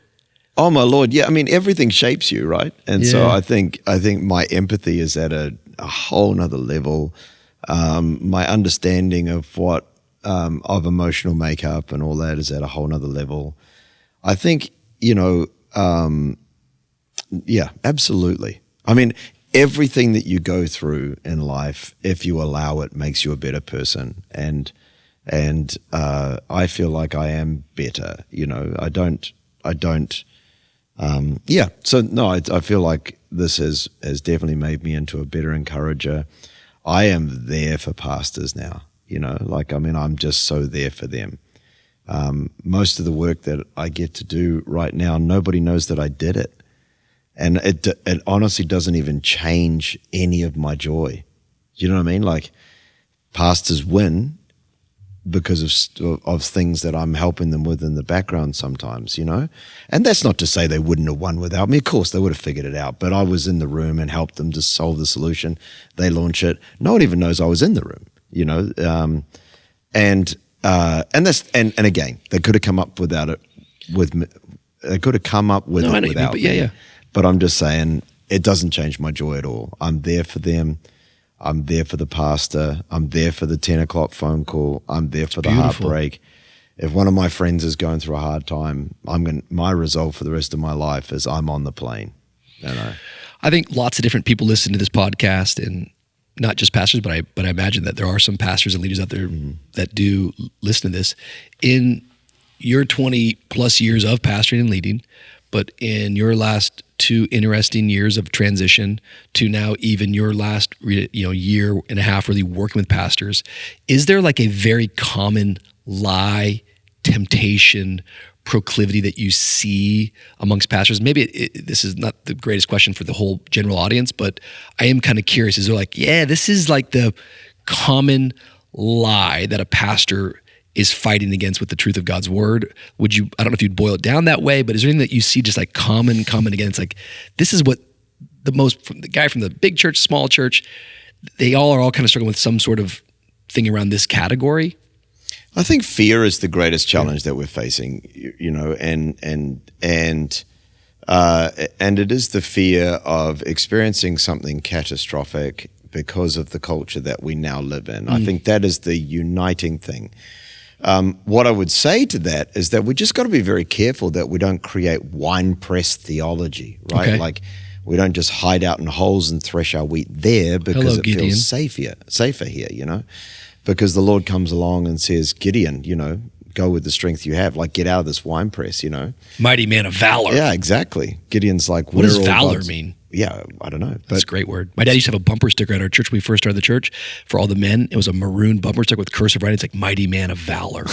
Oh, my Lord. Yeah. I mean, everything shapes you, right? And so I think my empathy is at a whole nother level. My understanding of what, of emotional makeup and all that is at a whole nother level. I think, yeah, absolutely. I mean, everything that you go through in life, if you allow it, makes you a better person. And I feel like I am better, I don't, So no, I feel like this has definitely made me into a better encourager. I am there for pastors now, I'm just so there for them. Most of the work that I get to do right now, nobody knows that I did it. And it honestly doesn't even change any of my joy. You know what I mean? Like, pastors win because of things that I'm helping them with in the background sometimes, And that's not to say they wouldn't have won without me. Of course, they would have figured it out. But I was in the room and helped them to solve the solution. They launch it. No one even knows I was in the room, And again, they could have come up without it with me. They could have come up with it without me. Yeah. But I'm just saying, it doesn't change my joy at all. I'm there for them. I'm there for the pastor. I'm there for the 10 o'clock phone call. I'm there for the heartbreak. If one of my friends is going through a hard time, my resolve for the rest of my life is I'm on the plane. I think lots of different people listen to this podcast, and not just pastors, but I imagine that there are some pastors and leaders out there that do listen to this. In your 20 plus years of pastoring and leading, but in your last 2 interesting years of transition to now even your last year and a half really working with pastors, is there like a very common lie, temptation, proclivity that you see amongst pastors? Maybe this is not the greatest question for the whole general audience, but I am kind of curious. Is there like, this is like the common lie that a pastor is fighting against with the truth of God's word? I don't know if you'd boil it down that way, but is there anything that you see just like common again? It's like, this is what the guy from the big church, small church, they all are kind of struggling with some sort of thing around this category. I think fear is the greatest challenge that we're facing, and it is the fear of experiencing something catastrophic because of the culture that we now live in. I think that is the uniting thing. What I would say to that is that we just got to be very careful that we don't create wine press theology, right? Okay. Like, we don't just hide out in holes and thresh our wheat there because it Gillian. feels safer here, because the Lord comes along and says, Gideon, go with the strength you have, like, get out of this wine press, Mighty man of valor. Yeah, exactly. Gideon's like, what does valor mean? Yeah, I don't know. That's a great word. My dad used to have a bumper sticker at our church when we first started the church for all the men. It was a maroon bumper sticker with cursive writing. It's like, mighty man of valor.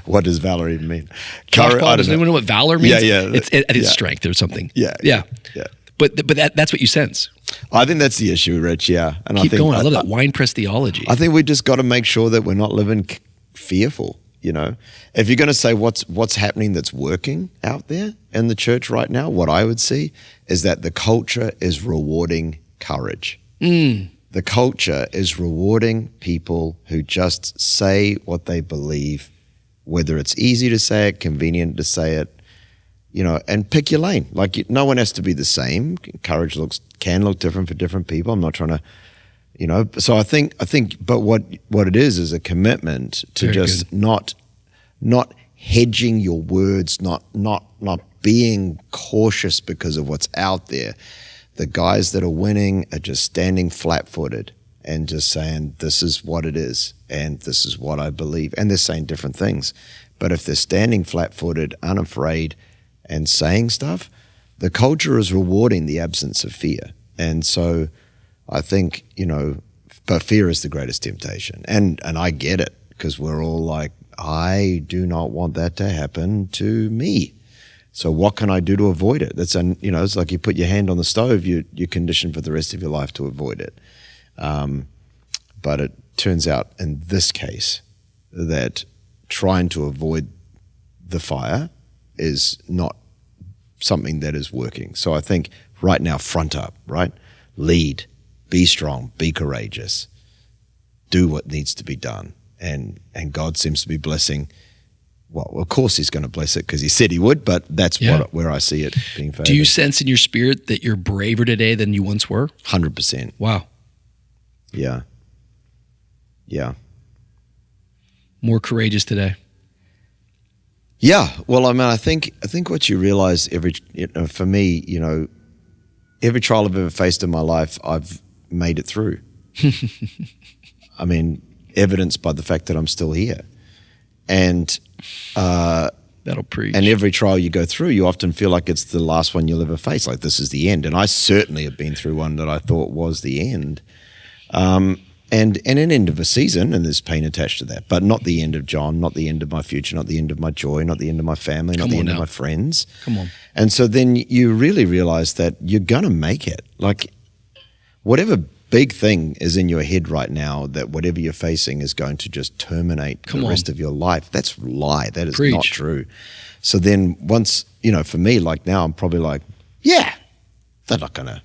What does valor even mean? Does anyone know what valor means? Yeah. I think it's strength or something. Yeah. But that's what you sense. I think that's the issue, Rich, yeah. And Keep going. I love that wine press theology. I think we just got to make sure that we're not living fearful. if you're going to say what's happening that's working out there in the church right now, what I would see is that the culture is rewarding courage. The culture is rewarding people who just say what they believe, whether it's easy to say it, convenient to say it, and pick your lane. Like, no one has to be the same. Courage can look different for different people. I'm not trying to, so I think, but what it is a commitment to Very just good. not hedging your words, not being cautious because of what's out there. The guys that are winning are just standing flat-footed and just saying, this is what it is, and this is what I believe. And they're saying different things. But if they're standing flat-footed, unafraid, and saying stuff, the culture is rewarding the absence of fear. And so I think, but fear is the greatest temptation. And I get it, because we're all like, I do not want that to happen to me. So what can I do to avoid it? It's like you put your hand on the stove, you're conditioned for the rest of your life to avoid it. But it turns out in this case that trying to avoid the fire is not something that is working. So I think right now, front up, right? Lead, be strong, be courageous, do what needs to be done. And God seems to be blessing. Well, of course he's going to bless it because he said he would, but that's where I see it being favored. Do you sense in your spirit that you're braver today than you once were? 100%. Wow. Yeah. More courageous today. Yeah. Well, I think what you realize for me, every trial I've ever faced in my life, I've made it through. Evidenced by the fact that I'm still here. And that'll preach. And every trial you go through, you often feel like it's the last one you'll ever face, like this is the end. And I certainly have been through one that I thought was the end. And an end of a season, and there's pain attached to that, but not the end of John, not the end of my future, not the end of my joy, not the end of my family, not the end of my friends. Come on. And so then you really realize that you're going to make it. Like, whatever big thing is in your head right now, that whatever you're facing is going to just terminate the rest of your life. That's a lie. That is not true. So then once, for me, like now, I'm probably like, yeah, they're not going to,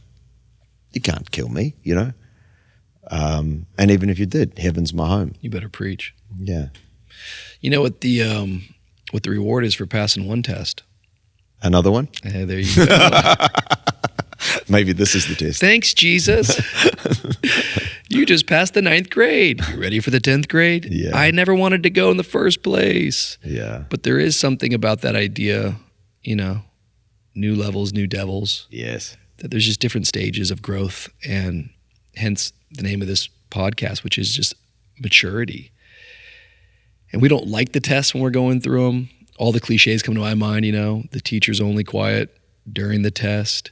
you can't kill me, And even if you did, heaven's my home. You better preach. Yeah. You know what the reward is for passing one test? Another one? Hey, there you go. Maybe this is the test. Thanks, Jesus. You just passed the 9th grade. You ready for the 10th grade? Yeah. I never wanted to go in the first place. Yeah. But there is something about that idea, new levels, new devils. Yes. That there's just different stages of growth, and hence the name of this podcast, which is just maturity. And we don't like the tests when we're going through them. All the cliches come to my mind, the teacher's only quiet during the test.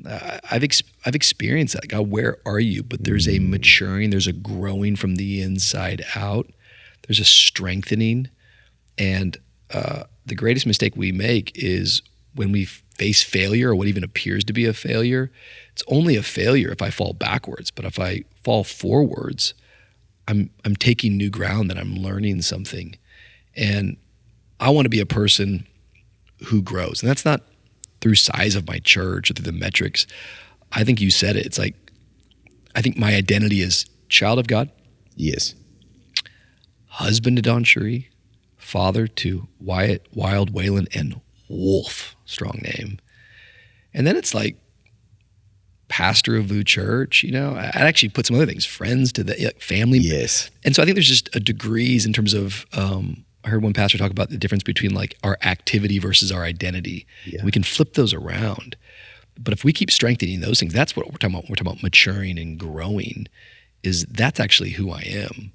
I've experienced that. God, where are you? But there's a maturing, there's a growing from the inside out. There's a strengthening. And the greatest mistake we make is when we face failure, or what even appears to be a failure. It's only a failure if I fall backwards. But if I fall forwards, I'm taking new ground, and I'm learning something. And I want to be a person who grows. And that's not through size of my church or through the metrics. I think you said it. It's like, I think my identity is child of God. Yes. Husband to Dawn Cherie, father to Wyatt, Wild, Waylon, and Wolf, strong name. And then it's like pastor of Vu Church, I'd actually put some other things, friends to the family. Yes. And so I think there's just a degrees in terms of, I heard one pastor talk about the difference between like our activity versus our identity. Yeah. We can flip those around. But if we keep strengthening those things, that's what we're talking about. We're talking about maturing and growing. That's actually who I am.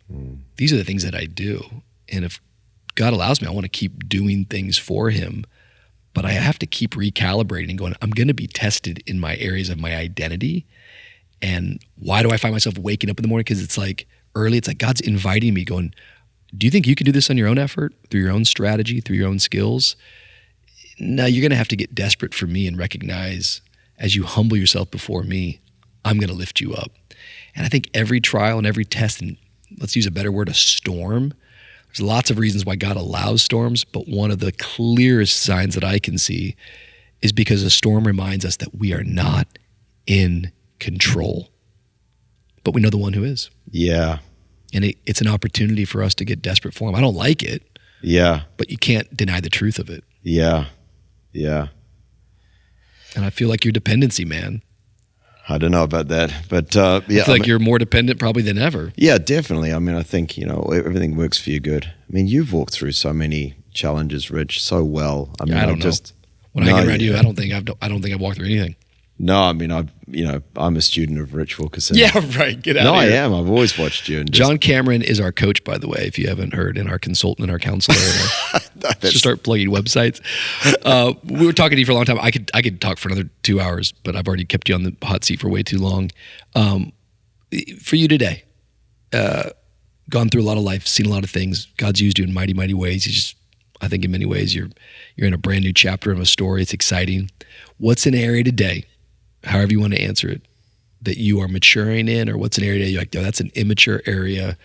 These are the things that I do. And if God allows me, I want to keep doing things for him. But I have to keep recalibrating and going, I'm going to be tested in my areas of my identity. And why do I find myself waking up in the morning? Because it's like early, it's like God's inviting me going, do you think you can do this on your own effort, through your own strategy, through your own skills? No, you're going to have to get desperate for me and recognize, as you humble yourself before me, I'm going to lift you up. And I think every trial and every test, and let's use a better word, a storm, There's lots of reasons why God allows storms, but one of the clearest signs that I can see is because a storm reminds us that we are not in control, but we know the one who is. Yeah. And it's an opportunity for us to get desperate for him. I don't like it. Yeah. But you can't deny the truth of it. Yeah. Yeah. And I feel like your dependency, man. I don't know about that, but I feel like you're more dependent probably than ever. Yeah, definitely. I mean, I think, everything works for your good. I mean, you've walked through so many challenges, Rich, so well. I mean, I don't know. When I get around you, I don't think I've walked through anything. No, I mean, I'm a student of Rich Wilkerson. Yeah, right. Get out of here. No, I am. I've always watched you. And John Cameron is our coach, by the way, if you haven't heard, and our consultant and our counselor. Just start plugging websites. We were talking to you for a long time. I could talk for another 2 hours, but I've already kept you on the hot seat for way too long. For you today, gone through a lot of life, seen a lot of things. God's used you in mighty, mighty ways. I think in many ways, you're in a brand new chapter of a story. It's exciting. What's an area today, however you want to answer it, that you are maturing in, or what's an area that you're like, that's an immature area,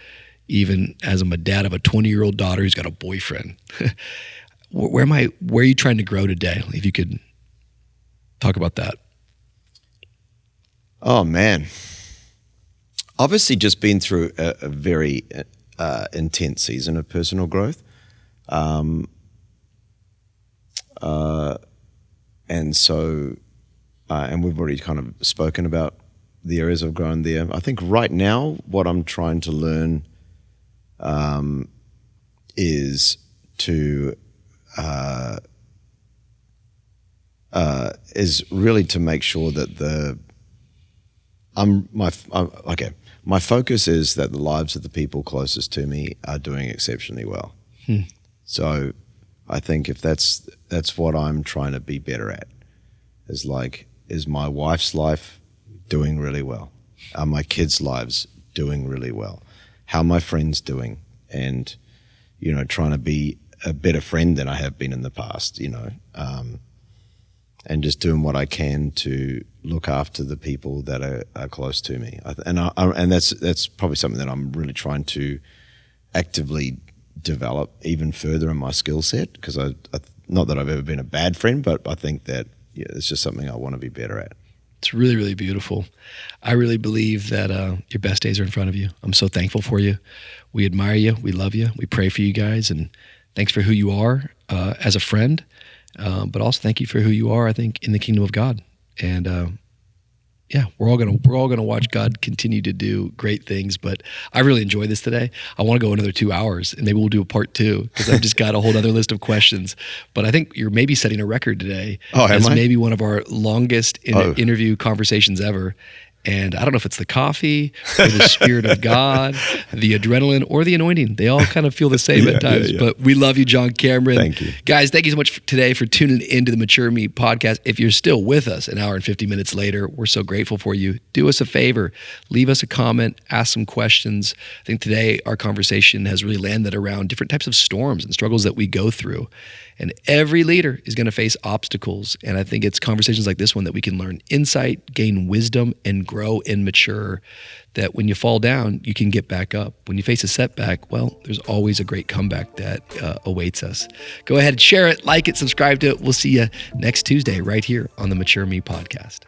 even as I'm a dad of a 20-year-old daughter who's got a boyfriend. Where are you trying to grow today? If you could talk about that. Oh, man. Obviously just been through a very intense season of personal growth. And so, and we've already kind of spoken about the areas of growing there. I think right now, what I'm trying to learn is really to make sure that my focus is that the lives of the people closest to me are doing exceptionally well. So I think if that's what I'm trying to be better at, is my wife's life doing really well? Are my kids' lives doing really well? How are my friends doing? And, trying to be a better friend than I have been in the past, and just doing what I can to look after the people that are close to me. And that's probably something that I'm really trying to actively develop even further in my skill set, because not that I've ever been a bad friend, but I think that it's just something I want to be better at. It's really, really beautiful. I really believe that your best days are in front of you. I'm so thankful for you. We admire you. We love you. We pray for you guys, and thanks for who you are as a friend, but also thank you for who you are, I think, in the kingdom of God. And we're all gonna watch God continue to do great things. But I really enjoyed this today. I want to go another 2 hours, and maybe we'll do a part 2, because I've just got a whole other list of questions. But I think you're maybe setting a record today as maybe one of our longest interview conversations ever. And I don't know if it's the coffee or the Spirit of God, the adrenaline, or the anointing. They all kind of feel the same at times. Yeah. But we love you, John Cameron. Thank you. Guys, thank you so much today for tuning into the Mature Me podcast. If you're still with us an hour and 50 minutes later, we're so grateful for you. Do us a favor. Leave us a comment. Ask some questions. I think today our conversation has really landed around different types of storms and struggles that we go through. And every leader is going to face obstacles. And I think it's conversations like this one that we can learn insight, gain wisdom, and grow and mature, that when you fall down, you can get back up. When you face a setback, well, there's always a great comeback that awaits us. Go ahead and share it, like it, subscribe to it. We'll see you next Tuesday right here on the Mature Me podcast.